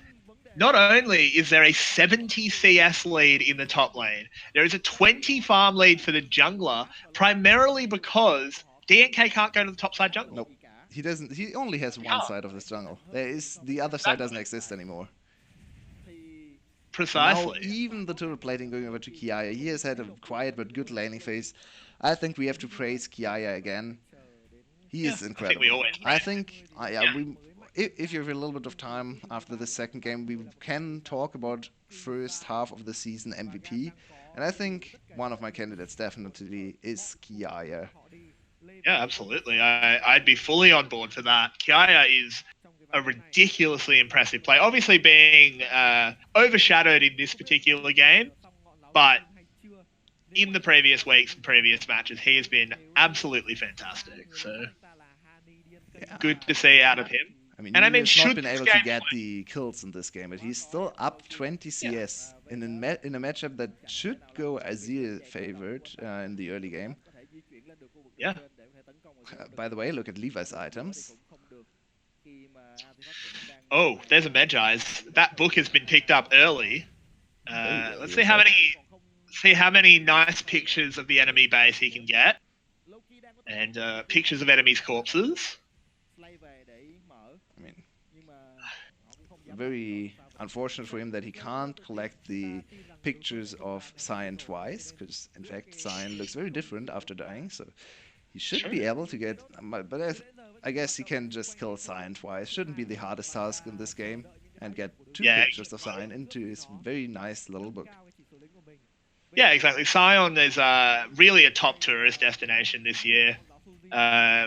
not only is there a 70 CS lead in the top lane, there is a 20 farm lead for the jungler, primarily because DNK can't go to the top side jungle. Nope. He doesn't. He only has one side of this jungle. The other side doesn't exist anymore. Precisely. Now, even the turret plating going over to Kiaya, he has had a quiet but good laning phase. I think we have to praise Kiaya again. He is incredible. I think if you have a little bit of time after the second game, we can talk about first half of the season MVP. And I think one of my candidates definitely is Kiaya. Yeah, absolutely. I'd be fully on board for that. Kiaya is a ridiculously impressive play. Obviously being overshadowed in this particular game, but in the previous weeks and previous matches, he has been absolutely fantastic. So good to see out of him. I mean, he has not been able to get the kills in this game, but he's still up 20 CS in a matchup that should go Azir favored in the early game. Yeah. By the way, look at Levi's items. Oh, there's a Magi's. That book has been picked up early. Let's see how many nice pictures of the enemy base he can get, and pictures of enemies' corpses. I mean, Very unfortunate for him that he can't collect the pictures of Cyan twice, because in fact Cyan looks very different after dying, so he should True. be able to get. But I guess he can just kill Cyan twice. Shouldn't be the hardest task in this game, and get two Yeah, pictures of Cyan into his very nice little book. yeah, exactly. Sion is really a top tourist destination this year.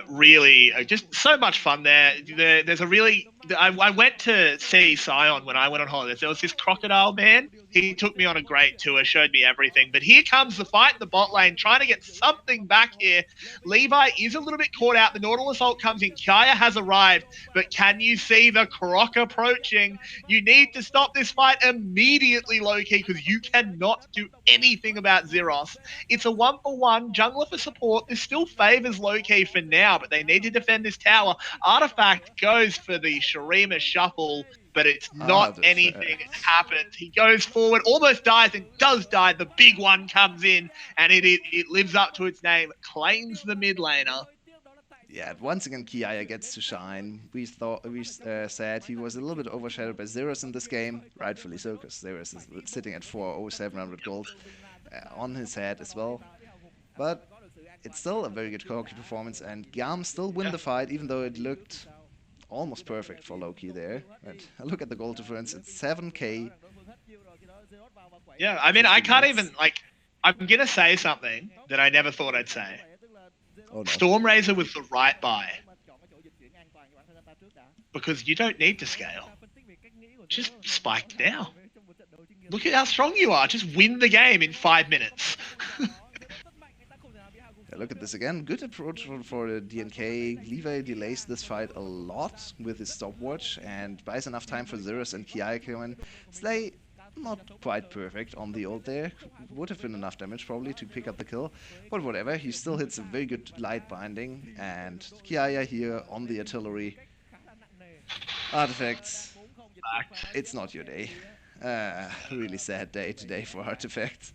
Really, just so much fun there. There's a really. I went to see Sion when I went on holidays. There was this crocodile man. He took me on a great tour, showed me everything. But here comes the fight in the bot lane, trying to get something back here. Levi is a little bit caught out. The Nautilus ult comes in. Kaya has arrived, but can you see the croc approaching? You need to stop this fight immediately, Loki, because you cannot do anything about Zeros. It's a 1-for-1 jungler for support. This still favors Loki for now, but they need to defend this tower. Artifact goes for the Shurima shuffle, but it's not anything happens. He goes forward, almost dies, and does die. The big one comes in, and it lives up to its name, claims the mid laner. Yeah, once again, Kiaya gets to shine. We said he was a little bit overshadowed by Zeros in this game, rightfully so, because Zeros is sitting at 4,700 gold on his head as well. But it's still a very good Koki performance, and GAM still win the fight, even though it looked almost perfect for Loki there. But look at the goal difference; it's 7k. Yeah, I mean, I 50 can't minutes. even like. I'm gonna say something that I never thought I'd say. Oh no. Stormrazor was the right buy because you don't need to scale. Just spike now. Look at how strong you are. Just win the game in 5 minutes. Yeah, look at this again. Good approach for the DNK. Levi delays this fight a lot with his stopwatch and buys enough time for Zeros and Kiai to come in. Slay, not quite perfect on the ult there. Would have been enough damage probably to pick up the kill. But whatever, he still hits a very good light binding. And Kiaya here on the artillery. Artifacts, it's not your day. Really sad day today for Artifacts.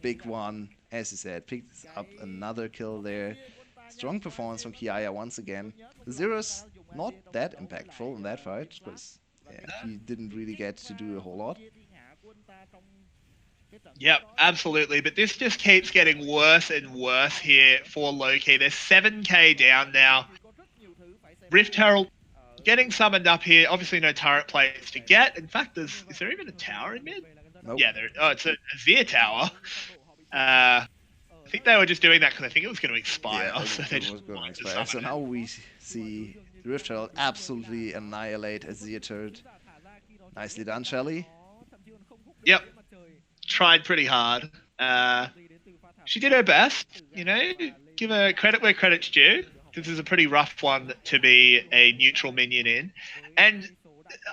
Big one, as you said, picks up another kill there. Strong performance from Kiaya once again. Zero's not that impactful in that fight, because yeah, he didn't really get to do a whole lot. Yep, absolutely. But this just keeps getting worse and worse here for Loki. They're 7k down now. Rift Herald getting summoned up here. Obviously, no turret plates to get. In fact, is there even a tower in mid? Nope. Yeah, it's a Azir tower. I think they were just doing that because I think it was going to expire. Yeah, so it was going to expire. So now we see Rift Herald absolutely annihilate Azir turret. Nicely done, Shelly. Yep. Tried pretty hard. She did her best, give her credit where credit's due. This is a pretty rough one to be a neutral minion in. And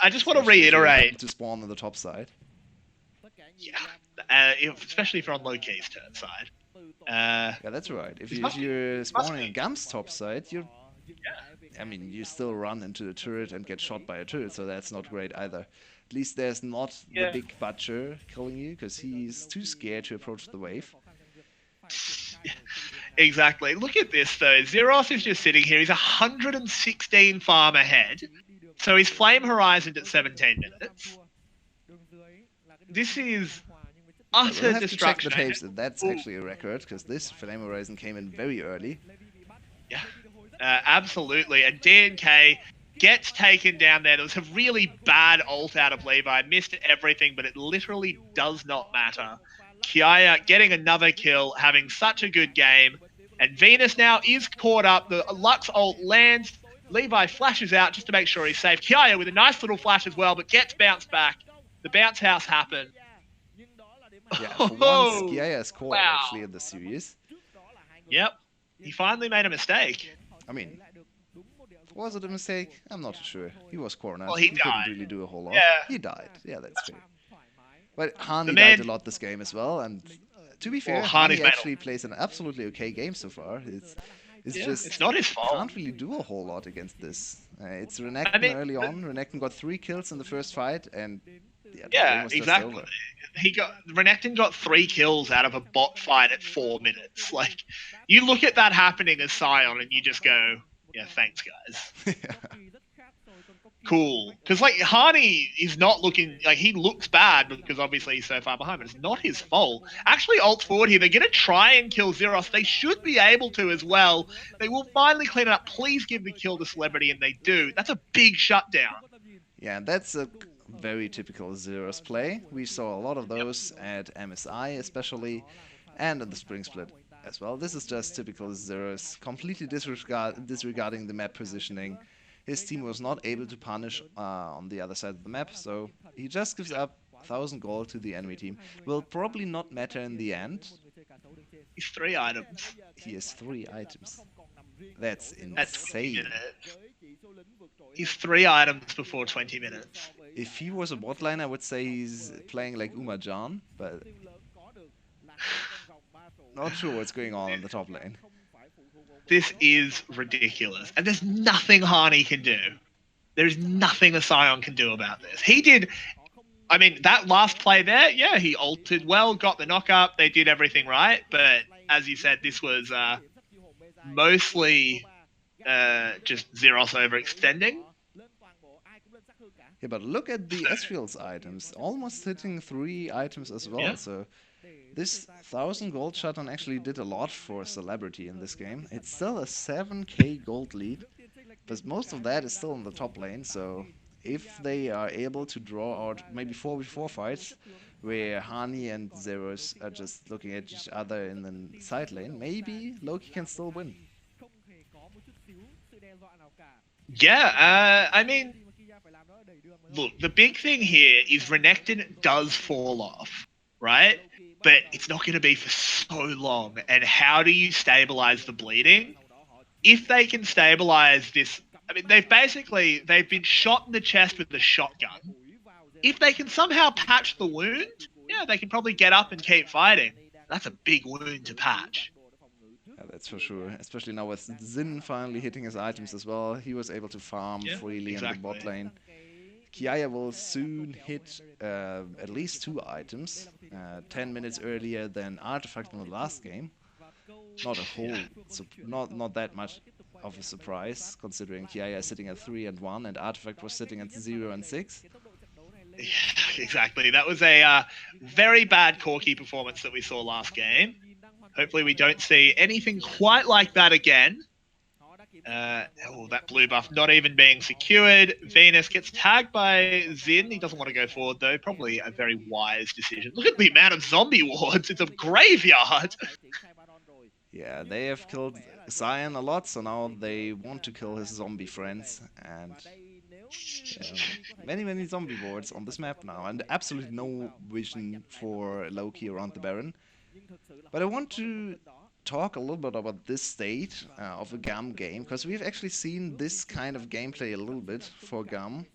I just want to reiterate. To spawn on the top side. Yeah. Especially if you're on Loki's turn side. Yeah, that's right. If you're spawning on GAM's top side, you're... Yeah. I mean, you still run into the turret and get shot by a turret, so that's not great either. At least there's not the big butcher killing you, because he's too scared to approach the wave. Exactly. Look at this, though. Zeros is just sitting here. He's 116 farm ahead. So he's Flame Horizoned at 17 minutes. This is utter we'll have destruction. To check the tapes if that's actually a record, because this Flame Horizon came in very early. Yeah, absolutely. And DNK gets taken down there. There was a really bad ult out of Levi. Missed everything, but it literally does not matter. Kiaya getting another kill, having such a good game. And Venus now is caught up. The Lux ult lands. Levi flashes out just to make sure he's safe. Kiaya with a nice little flash as well, but gets bounced back. The bounce house happened. Yeah, for once, Kiaya is caught actually in the series. Yep. He finally made a mistake. I mean, was it a mistake? I'm not sure. He was cornered. Well, he couldn't really do a whole lot. Yeah. He died. Yeah, that's fair. But Hani died a lot this game as well, and to be fair, Hani actually plays an absolutely okay game so far. It's not his fault. Can't really do a whole lot against this. It's Renekton early on. Renekton got 3 kills in the first fight, and yeah, exactly. Renekton got 3 kills out of a bot fight at 4 minutes. Like, you look at that happening as Sion, and you just go, "Yeah, thanks, guys." cool. Because, like, Harney is not looking, like, he looks bad because obviously he's so far behind, but it's not his fault. Actually, ult forward here. They're going to try and kill Zeros. They should be able to as well. They will finally clean it up. Please give the kill to Celebrity, and they do. That's a big shutdown. Yeah, that's a very typical Zeros play. We saw a lot of Yep. those at MSI especially, and in the Spring Split as well. This is just typical Zeros, completely disregarding the map positioning. His team was not able to punish on the other side of the map, so he just gives up 1000 gold to the enemy team. Will probably not matter in the end. He's 3 items. He has 3 items. That's At 20 insane. minutes. He's 3 items before 20 minutes. If he was a bot lane, I would say he's playing like Umajan, but not sure what's going on in the top lane. This is ridiculous. And there's nothing Harney can do. There's nothing the Scion can do about this. He did. I mean, that last play there, yeah, he ulted well, got the knock up, they did everything right. But as you said, this was mostly just Zeros overextending. Yeah, but look at the Ezreal's items, almost hitting 3 items as well. Yeah. So this 1000 gold shutdown actually did a lot for Celebrity in this game. It's still a 7k gold lead, but most of that is still in the top lane. So if they are able to draw out maybe 4v4 fights where Hani and Zeros are just looking at each other in the side lane, maybe Loki can still win. Yeah, I mean, look, the big thing here is Renekton does fall off, right? But it's not going to be for so long. And how do you stabilize the bleeding? If they can stabilize this, I mean, they've been shot in the chest with a shotgun. If they can somehow patch the wound, yeah, they can probably get up and keep fighting. That's a big wound to patch. Yeah, that's for sure. Especially now with Zin finally hitting his items as well. He was able to farm freely in the bot lane. Kiaya will soon hit at least 2 items, 10 minutes earlier than Artifact in the last game. Not a whole, not that much of a surprise, considering Kiaya is sitting at 3 and 1 and Artifact was sitting at 0 and 6. Yeah, exactly. That was a very bad Corki performance that we saw last game. Hopefully we don't see anything quite like that again. That blue buff not even being secured. Venus gets tagged by Zin. He doesn't want to go forward, though. Probably a very wise decision. Look at the amount of zombie wards. It's a graveyard. Yeah, they have killed Zion a lot, so now they want to kill his zombie friends. And many zombie wards on this map now. And absolutely no vision for Loki around the Baron. But I want to talk a little bit about this state of a GAM game, because we've actually seen this kind of gameplay a little bit for GAM.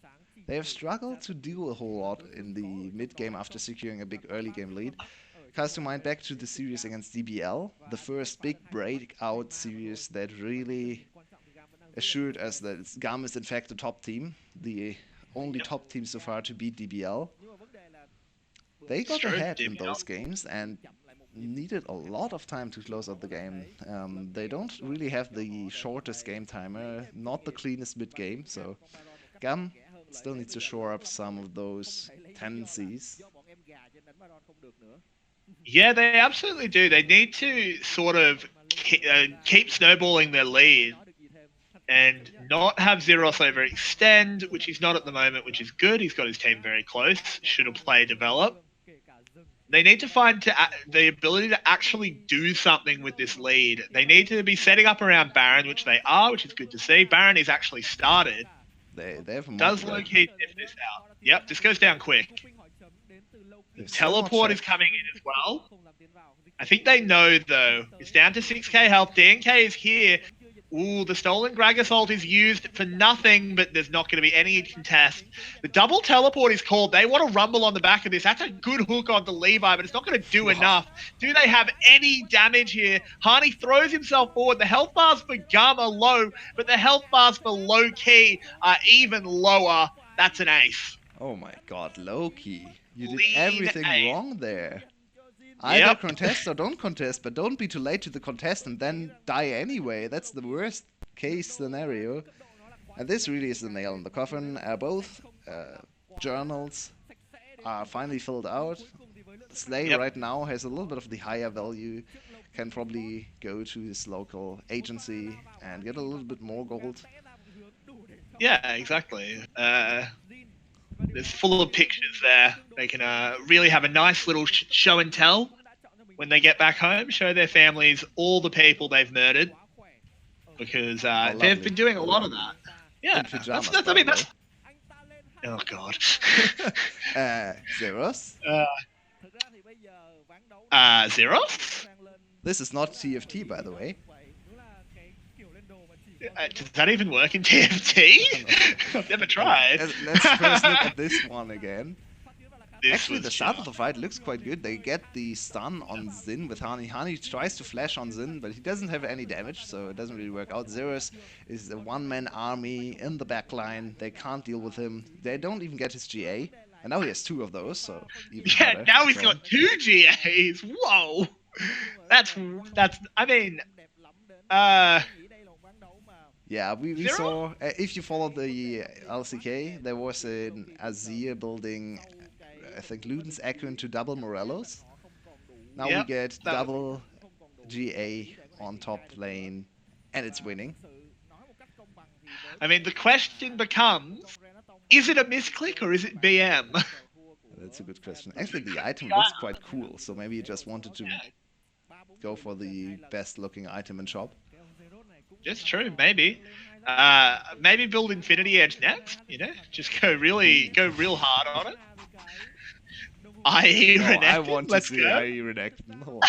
They have struggled to do a whole lot in the mid game after securing a big early game lead. Cast to mind back to the series against DBL, the first big breakout series that really assured us that GAM is in fact the top team, the only top team so far to beat DBL. They got ahead in those games and needed a lot of time to close out the game. They don't really have the shortest game timer, not the cleanest mid game, so GAM still needs to shore up some of those tendencies. Yeah, they absolutely do. They need to sort of keep snowballing their lead and not have Zeros overextend, which he's not at the moment, which is good. He's got his team very close. Should a play develop? They need to find the ability to actually do something with this lead. They need to be setting up around Baron, which they are, which is good to see. Baron is actually started. They have a Does Loki sniff this out? Yep, this goes down quick. Teleport is coming in as well. I think they know, though. It's down to 6k health. DNK is here. Ooh, the stolen Gragas ult is used for nothing, but there's not going to be any contest. The double teleport is called. They want to rumble on the back of this. That's a good hook on the Levi, but it's not going to do enough. Do they have any damage here? Harney throws himself forward. The health bars for GAM are low, but the health bars for Low-Key are even lower. That's an ace. Oh my god, Loki. You did everything wrong there. Either Yep. contest or don't contest, but don't be too late to the contest and then die anyway. That's the worst case scenario. And this really is the nail in the coffin. Both journals are finally filled out. Slay Yep. right now has a little bit of the higher value, can probably go to his local agency and get a little bit more gold. Yeah, exactly. There's full of pictures there. They can really have a nice little show and tell when they get back home, show their families all the people they've murdered, because Oh, they've lovely. been doing a lot of that. Yeah, In pajamas, that's I by the mean, way. that's. Oh God. Zeros? uh, Zeros? This is not TFT, by the way. Does that even work in TFT? I'm not sure. I've never tried. Let's first look at this one again. This Actually, was the start of just- the fight looks quite good. They get the stun on Xin with Hani. Hani tries to flash on Xin, but he doesn't have any damage, so it doesn't really work out. Zeros is a one-man army in the back line. They can't deal with him. They don't even get his GA. And now he has two of those, so even Yeah, harder. now he's to got 2 GAs. Whoa. That's. I mean. Yeah, we Zero? saw, if you follow the LCK, there was an Azir building, I think, Luden's Echo into double Morellos. Now we Yep, get that was- double GA on top lane, and it's winning. I mean, the question becomes: is it a misclick or is it BM? That's a good question. Actually, the item looks quite cool, so maybe you just wanted to go for the best looking item in shop. Just true, maybe. Maybe build Infinity Edge next. You know, just go real hard on it. IE Oh, I Renekton, want to let's see go. IE Renekton. Oh,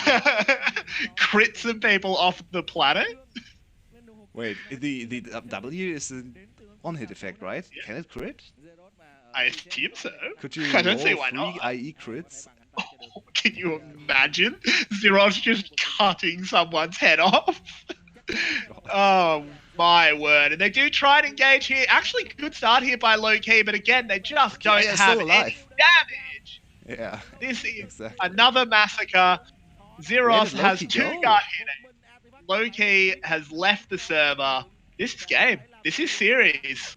Crit some people off the planet. wait, the W is a one-hit effect, right? Can it crit? I assume so. Could you I don't see roll why 3 not. IE crits? Oh, can you imagine Zeros just cutting someone's head off? Oh my word! And they do try and engage here. Actually, good start here by Low Key, but again, they just don't yeah, have still any alive. damage. Yeah, This is exactly. another massacre. Where Zeros did has Loki 2 go? guard hitting. Low Key has left the server. This is game. This is series.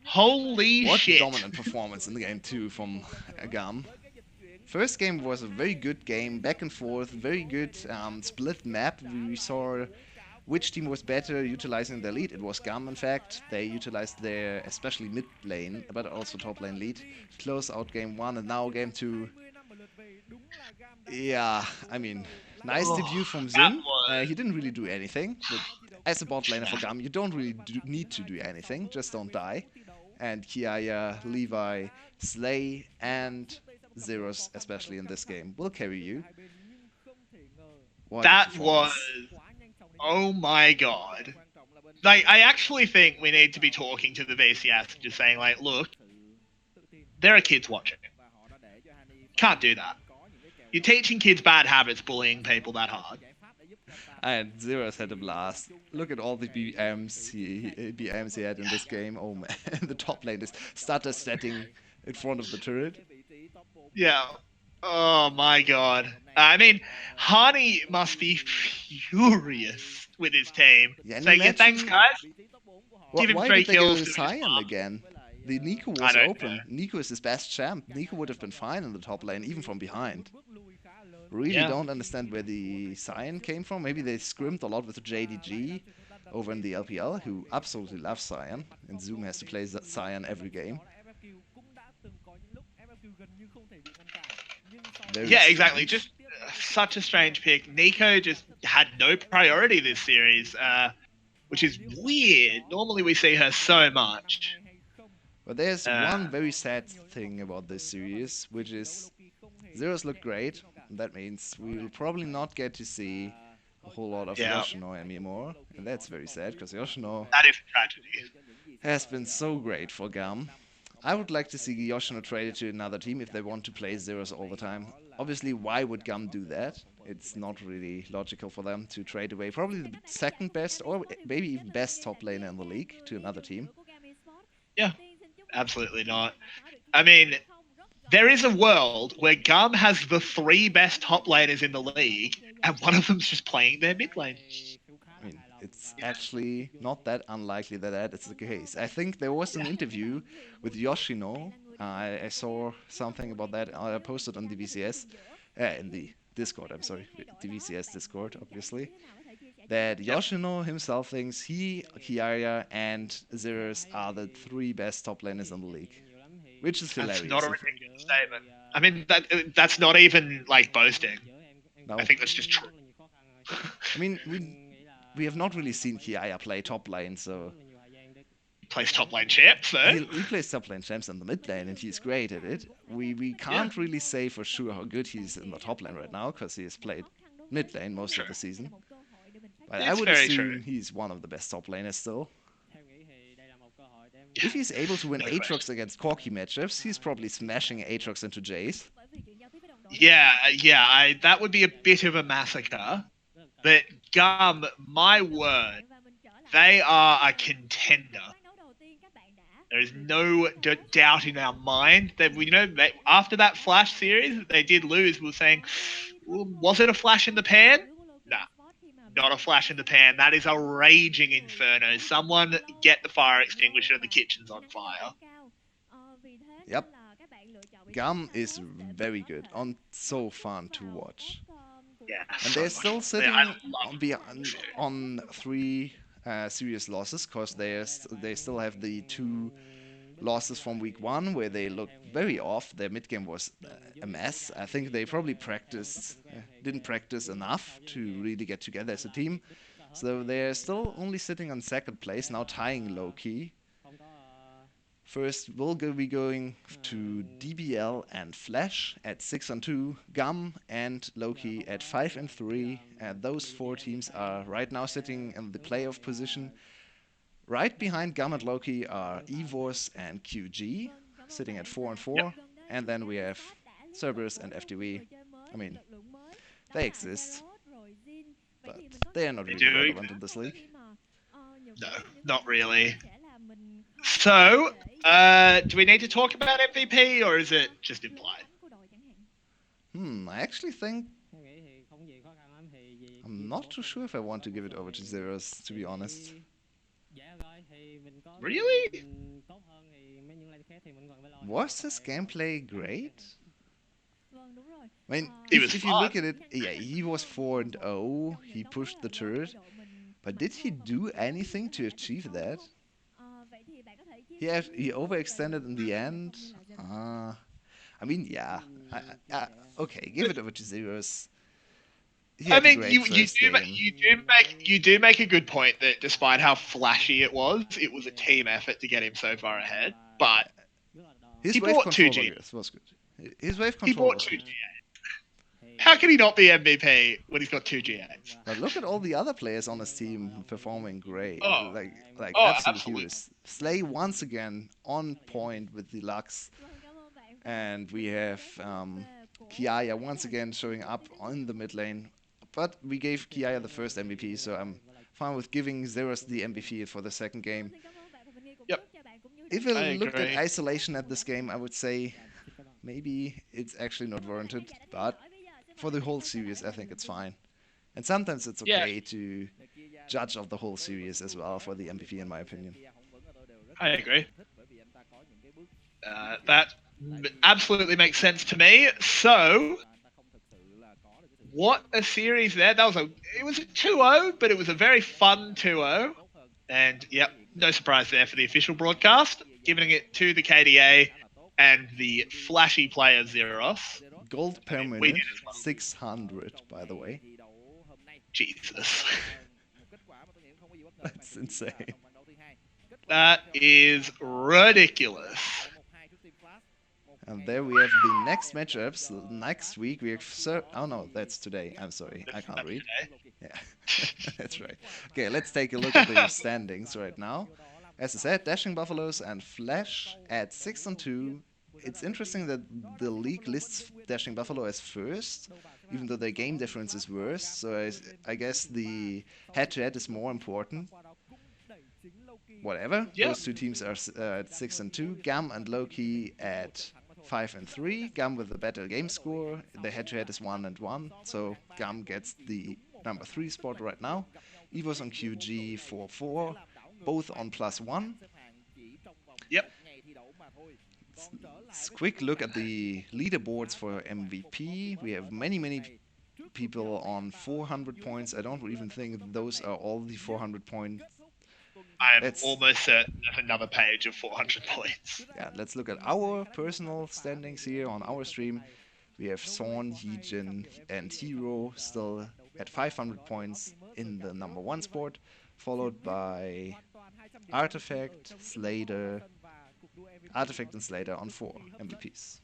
Holy What shit. dominant performance in the game 2 from GAM. First game was a very good game, back and forth, very good split map. We saw which team was better utilizing their lead. It was GAM, in fact. They utilized their, especially mid lane, but also top lane lead. Close out game 1 and now game 2. Yeah, I mean, nice debut from Xin. He didn't really do anything, but as a bot laner for GAM, you don't really need to do anything, just don't die. And Kiaya, Levi, Slay, and Zeros, especially in this game, will carry you. What a That performance. was. Oh my god. Like, I actually think we need to be talking to the VCS and just saying, like, look, there are kids watching. Can't do that. You're teaching kids bad habits, bullying people that hard. And Zeros had a blast. Look at all the BMs he had in this game. Oh man, the top lane is stutter setting in front of the turret. Yeah. Oh my god. I mean, Hani must be furious with his team. Yeah, and So, yeah, thanks, imagine- guys. Give him Why 3 did they go kills. to do his Cyan part. again? The Nico I was don't open. know. Nico is his best champ. Nico would have been fine in the top lane, even from behind. Really Yeah. don't understand where the Cyan came from. Maybe they scrimped a lot with JDG over in the LPL, who absolutely loves Cyan. And Zoom has to play Cyan every game. Very Yeah, exactly. strange. Just such a strange pick. Nico just had no priority this series, which is weird. Normally we see her so much. But there's one very sad thing about this series, which is Zeros look great. That means we will probably not get to see a whole lot of Yeah. Yoshino anymore. And that's very sad, because Yoshino That is a tragedy. has been so great for GAM. I would like to see Yoshino traded to another team if they want to play Zeros all the time. Obviously, why would GAM do that? It's not really logical for them to trade away probably the second best or maybe even best top laner in the league to another team. Yeah, absolutely not. I mean, there is a world where GUM has the 3 best top laners in the league, and one of them's just playing their mid lane. I mean, it's actually not that unlikely that that is the case. I think there was an interview with Yoshino. I saw something about that. I posted on the VCS, in the Discord. I'm sorry, the VCS Discord, obviously. That Yep. Yoshino himself thinks he, Kiaya, and Xerus are the three best top laners in the league, which is That's not hilarious. a If ridiculous statement. I mean, that's not even like boasting. I no, think that's just true. I mean we have not really seen Kiaya play top lane, so Plays top lane champ, so he plays top lane champs in the mid lane, and he's great at it. We yeah, can't really say for sure how good he's in the top lane right now, because he has played mid lane most of true. the season. But I It's would very true. assume he's one of the best top laners still. Yeah, If he's able to win no Aatrox question. against Corki matchups, he's probably smashing Aatrox into Jace. Yeah, yeah. That would be a bit of a massacre. But Gum, my word, they are a contender. There is no doubt in our mind that after that Flash series that they did lose, we were saying, well, was it a flash in the pan? Nah, not a flash in the pan. That is a raging inferno. Someone get the fire extinguisher. The kitchen's on fire. Yep, Gum is very good and so fun to watch. Yeah, And so they're much still fun. I sitting love on three serious losses, because they still have the two losses from week one where they looked very off. Their mid game was a mess. I think they probably didn't practice enough to really get together as a team. So they're still only sitting on second place, now tying low key. First, we'll be going to DBL and Flash at 6 and 2, Gum and Loki at 5 and 3. And those four teams are right now sitting in the playoff position. Right behind Gum and Loki are Evos and QG, sitting at 4 and Yep. 4. And then we have Cerberus and FTV. I mean, they exist, but they are not They really do. relevant in this league. No, not really. So, do we need to talk about MVP or is it just implied? I actually think I'm not too sure if I want to give it over to Zeros, to be honest. Really? Was his gameplay great? I mean, He was if you fun. look at it, yeah, he was 4 and 0. He pushed the turret, but did he do anything to achieve that? He overextended in the end. I mean, yeah. Okay, give it over to Zeros. He I had a mean, great first game. you do make a good point that despite how flashy it was a team effort to get him so far ahead. But His he wave bought two control G. was good. His wave He control bought was two good. G. How can he not be MVP when he's got two G8s? But look at all the other players on his team performing great, Oh, like oh, absolute absolutely. heroes. Slay once again on point with the Lux, and we have Kiaya once again showing up on the mid lane. But we gave Kiaya the first MVP, so I'm fine with giving Zeros the MVP for the second game. Yep, If I I looked at agree. isolation at this game, I would say maybe it's actually not warranted, but for the whole series, I think it's fine. And sometimes it's Yeah, okay to judge of the whole series as well for the MVP, in my opinion. I agree. That absolutely makes sense to me. So, what a series there. It was a 2-0, but it was a very fun 2-0. And yep, no surprise there for the official broadcast, giving it to the KDA and the flashy player Zeros. Gold I per mean, we did minute, as well. 600, by the way. Jesus. That's insane. That is ridiculous. And there we have the next matchups. Next week we have. Oh no, that's today. I'm sorry, I can't read. Yeah, that's right. Okay, let's take a look at the standings right now. As I said, Dashing Buffaloes and Flash at 6 and 2. It's interesting that the league lists Dashing Buffalo as first, even though their game difference is worse. So I guess the head-to-head is more important. Whatever. Yep. Those two teams are at 6 and 2. Gam and Loki at 5 and 3. Gam with a better game score. The head-to-head is 1 and 1. So Gam gets the number 3 spot right now. Evos on QG 4-4, both on +1. Yep. Let's quick look at the leaderboards for MVP. We have many people on 400 points. I don't even think those are all the 400 points. I'm Let's almost certain there's another page of 400 points. yeah, let's look at our personal standings here on our stream. We have Son, Yijin, and Hero still at 500 points in the number 1 spot, followed by Artifact, Slater, Artifact and Slater on 4 MVPs.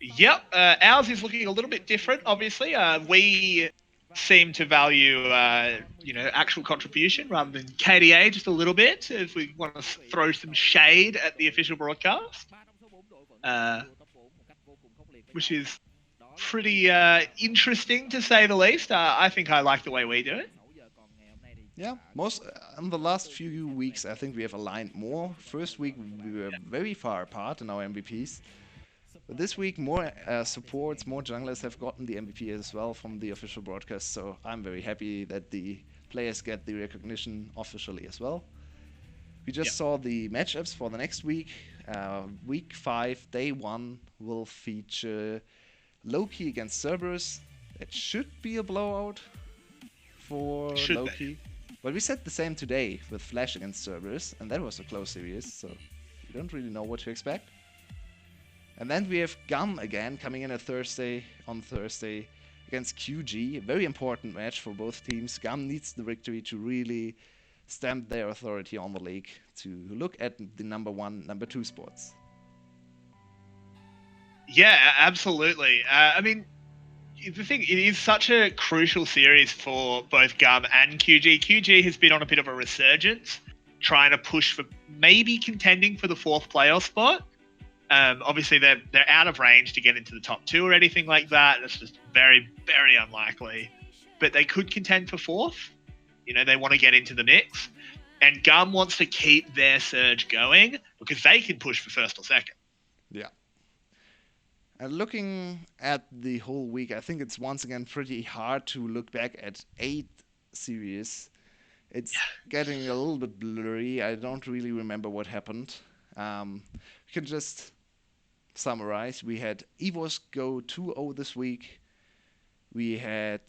Yep, ours is looking a little bit different. Obviously, we seem to value, actual contribution rather than KDA just a little bit. If we want to throw some shade at the official broadcast, which is pretty interesting to say the least. I think I like the way we do it. Yeah, most in the last few weeks, I think we have aligned more. First week we were very far apart in our MVPs. But this week, more supports, more junglers have gotten the MVP as well from the official broadcast. So I'm very happy that the players get the recognition officially as well. We just saw the matchups for the next week. Week 5, day 1 will feature Loki against Cerberus. It should be a blowout for Loki. But we said the same today with Flash against Cerberus, and that was a close series, so we don't really know what to expect. And then we have GAM again coming in on Thursday against QG. A very important match for both teams. GAM needs the victory to really stamp their authority on the league, to look at the number 1, number 2 spots. Yeah, absolutely. I mean, the thing, it is such a crucial series for both GAM and QG. QG has been on a bit of a resurgence, trying to push for maybe contending for the 4th playoff spot. Obviously, they're out of range to get into the top 2 or anything like that. That's just very, very unlikely. But they could contend for 4th. They want to get into the mix. And GAM wants to keep their surge going because they can push for 1st or 2nd. Yeah. And looking at the whole week, I think it's once again pretty hard to look back at 8 series. It's getting a little bit blurry. I don't really remember what happened. We can just summarize. We had EVOS go 2-0 this week. We had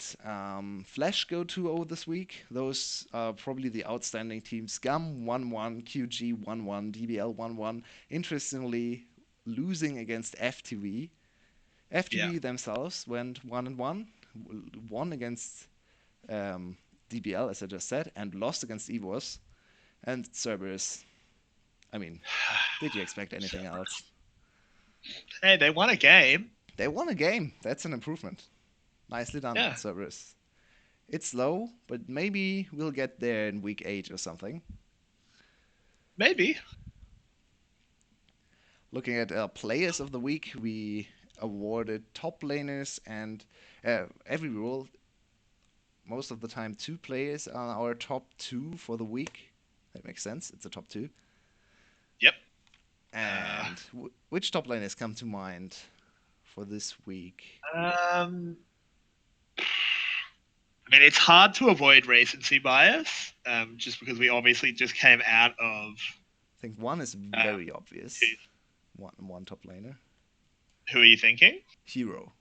Flash go 2-0 this week. Those are probably the outstanding teams. GAM 1-1, QG 1-1, DBL 1-1. Interestingly, losing against FTV. FTV themselves went 1-1, won against DBL, as I just said, and lost against EVOS. And Cerberus, I mean, did you expect anything else? Hey, they won a game. They won a game. That's an improvement. Nicely done, Cerberus. It's slow, but maybe we'll get there in week 8 or something. Maybe. Looking at players of the week, we awarded top laners and every role. Most of the time, 2 players are our top 2 for the week. That makes sense. It's a top 2. Yep. And which top laners come to mind for this week? I mean, it's hard to avoid recency bias, just because we obviously just came out of. I think one is very obvious. One top laner. Who are you thinking? Hero.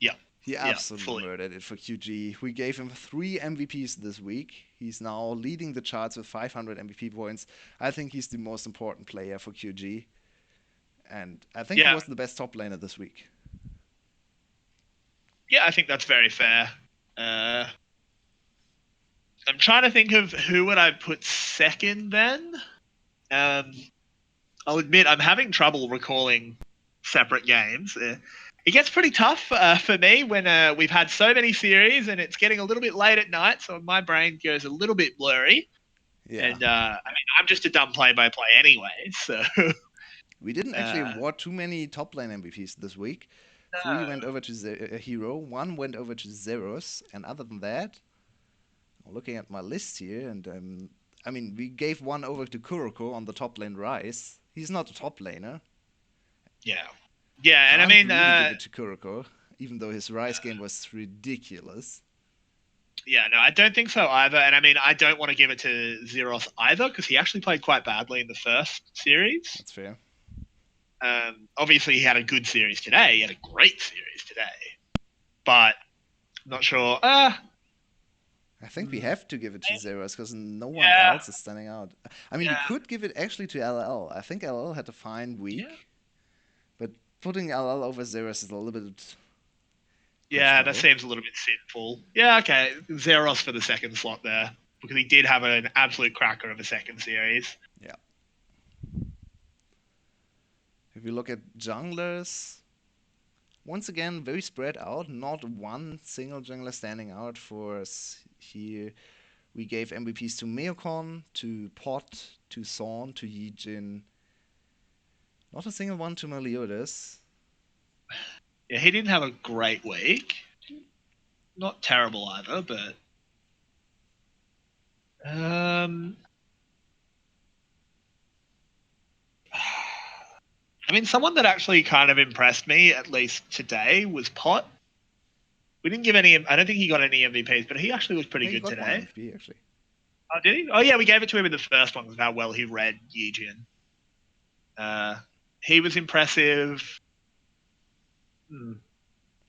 Yeah. He absolutely murdered it for QG. We gave him 3 MVPs this week. He's now leading the charts with 500 MVP points. I think he's the most important player for QG. And I think he was the best top laner this week. Yeah, I think that's very fair. I'm trying to think of who would I put second then. I'll admit I'm having trouble recalling separate games. It gets pretty tough for me when we've had so many series and it's getting a little bit late at night, so my brain goes a little bit blurry. Yeah. And I mean, I'm just a dumb play-by-play anyway, so. We didn't actually award too many top lane MVPs this week. 3 went over to Hero, 1 went over to Zeros, and other than that, I'm looking at my list here, and I mean, we gave 1 over to Kuroko on the top lane Rise. He's not a top laner. Yeah. Yeah, and I mean, really give it to Kuroko. even though his Rise game was ridiculous. Yeah, no, I don't think so either. And I mean, I don't want to give it to Zeros either because he actually played quite badly in the first series. That's fair. Obviously, he had a good series today. He had a great series today, but I'm not sure. I think we have to give it to Zeros because no one Yeah, else is standing out. I mean, we yeah, could give it actually to LL. I think LL had a fine yeah. week, but putting LL over Zeros is a little bit Yeah, that questionable. seems a little bit sinful. Yeah, okay. Zeros for the second slot there because he did have an absolute cracker of a second series. Yeah. If you look at junglers, once again, very spread out. Not one single jungler standing out for us here. We gave MVPs to Meokon, to Pot, to Thorn, to Yijin. Not a single one to Meliodas. Yeah, he didn't have a great week. Not terrible either, but um, I mean, someone that actually kind of impressed me, at least today, was Pot. We didn't give any. I don't think he got any MVPs, but he actually looked pretty Hey, he good got one today. MVP actually. Oh, did he? Oh, yeah, we gave it to him in the first one because how well he read Yijin. Uh, he was impressive. Hmm.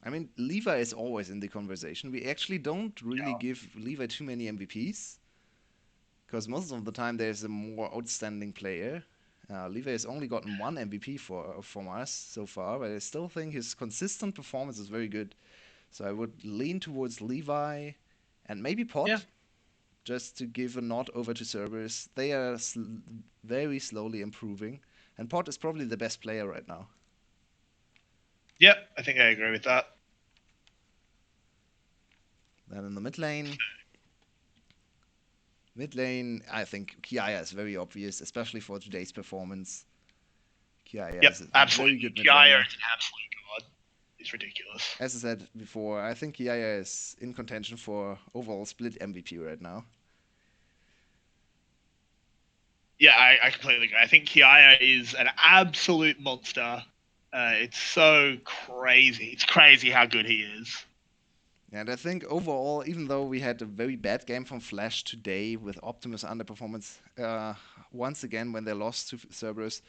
I mean, Levi is always in the conversation. We actually don't really give Levi too many MVPs because most of the time there's a more outstanding player. Levi has only gotten one MVP from us so far, but I still think his consistent performance is very good. So I would lean towards Levi and maybe Yeah. Pot, just to give a nod over to Cerberus. They are very slowly improving, and Pot is probably the best player right now. Yep, I think I agree with that. Then in the mid lane, I think Kiaya is very obvious, especially for today's performance. Kiaya Yep, is a very absolutely. good mid Kiaya laner. is an absolute god. It's ridiculous. As I said before, I think Kiaya is in contention for overall split MVP right now. Yeah, I completely agree. I think Kiaya is an absolute monster. It's so crazy. It's crazy how good he is. And I think overall, even though we had a very bad game from Flash today with Optimus underperformance, once again when they lost to Cerberus,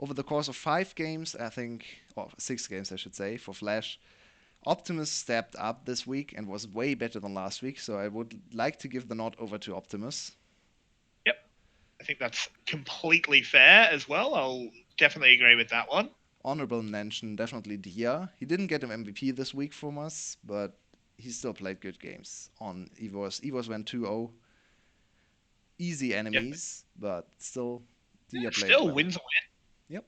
over the course of 5 games, I think, or 6 games, I should say, for Flash, Optimus stepped up this week and was way better than last week. So I would like to give the nod over to Optimus. Yep, I think that's completely fair as well. I'll definitely agree with that one. Honorable mention, definitely Dia. He didn't get an MVP this week from us, but he still played good games on EVOS. EVOS went 2-0. Easy Yep, enemies, but still, yeah, Dia played still well. wins a win. Yep.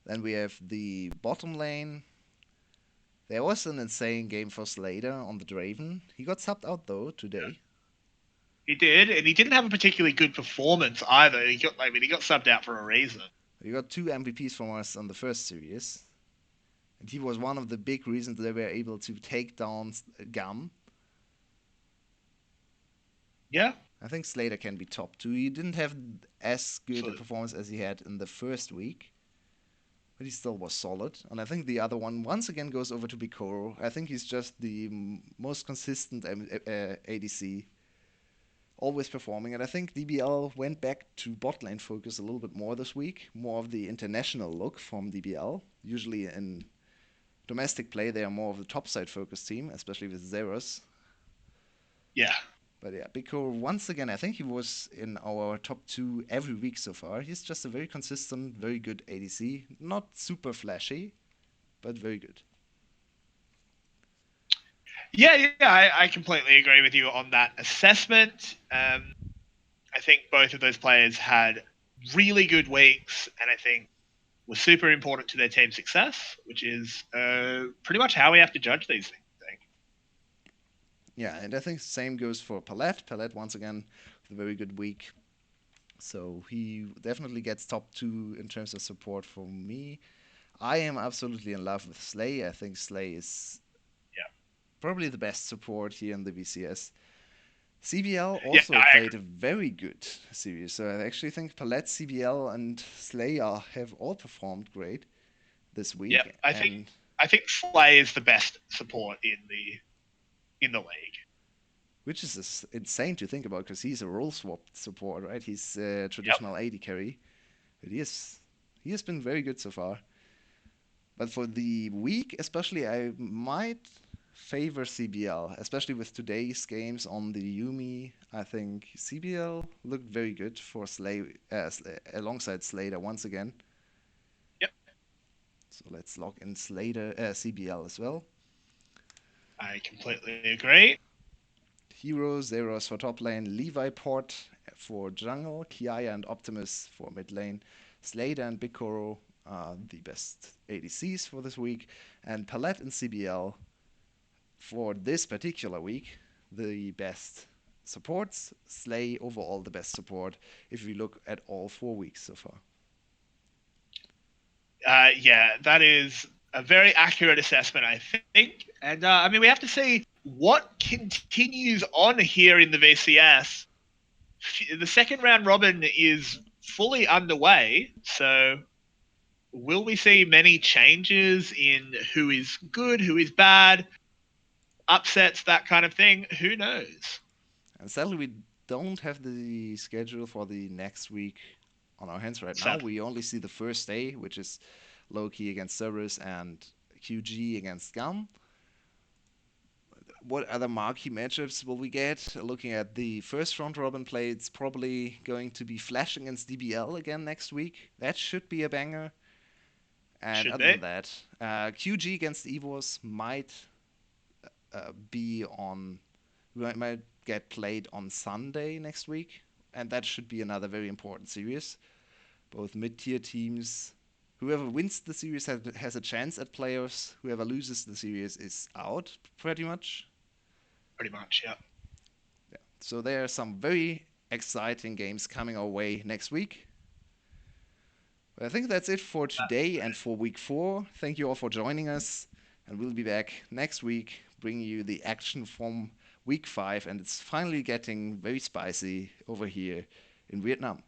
Then we have the bottom lane. There was an insane game for Slater on the Draven. He got subbed out though today. He did, and he didn't have a particularly good performance either. He got subbed out for a reason. He got 2 MVPs from us on the first series, and he was one of the big reasons they were able to take down GAM. Yeah, I think Slater can be top 2. He didn't have as good a absolutely. performance as he had in the first week, but he still was solid. And I think the other one once again goes over to Bikoro. I think he's just the most consistent ADC, always performing. And I think DBL went back to bot lane focus a little bit more this week, more of the international look from DBL. Usually in domestic play, they are more of the topside focused team, especially with Zeros. Yeah, But yeah, Biko, once again, I think he was in our top 2 every week so far. He's just a very consistent, very good ADC. Not super flashy, but very good. yeah. I completely agree with you on that assessment. I think both of those players had really good weeks, and I think were super important to their team success, which is pretty much how we have to judge these things. I think. Yeah, and I think the same goes for Palette. Palette, once again, with a very good week. So he definitely gets top 2 in terms of support for me. I am absolutely in love with Slay. I think Slay is Yeah, probably the best support here in the VCS. CBL yeah, also I played agree. a very good series, so I actually think Palette, CBL, and Slayer have all performed great. this Yeah, week, I think and I think Slay is the best support in the league. which is insane to think about because he's a role swap support, right? He's a Yep. traditional AD carry, but he has been very good so far. But for the week, especially, I might favor CBL, especially with today's games on the Yumi. I think CBL looked very good for alongside Slater once again. Yep. So let's log in Slater CBL as well. I completely agree. Heroes, Zeros for top lane, Levi Port for jungle, Kiaya and Optimus for mid lane, Slater and Bikoro are the best ADCs for this week, and Palette and CBL for this particular week, the best supports. Slay overall the best support if we look at all 4 weeks so far. Yeah, that is a very accurate assessment, I think. And I mean, we have to see what continues on here in the VCS. The second round robin is fully underway, so will we see many changes in who is good, who is bad, upsets, that kind of thing? Who knows? And sadly, we don't have the schedule for the next week on our hands right now. Sadly. We only see the first day, which is Loki against Cerberus and QG against GAM. What other marquee matchups will we get? Looking at the first round robin play, it's probably going to be Flash against DBL again next week. That should be a banger. And Should other be. than that, QG against Evos be on might get played on Sunday next week, and that should be another very important series. Both mid-tier teams, whoever wins the series has a chance at playoffs. Whoever loses the series is out, pretty much. Pretty much, yeah. Yeah. So there are some very exciting games coming our way next week. But I think that's it for today and for week 4. Thank you all for joining us, and we'll be back next week bringing you the action from week 5, and it's finally getting very spicy over here in Vietnam.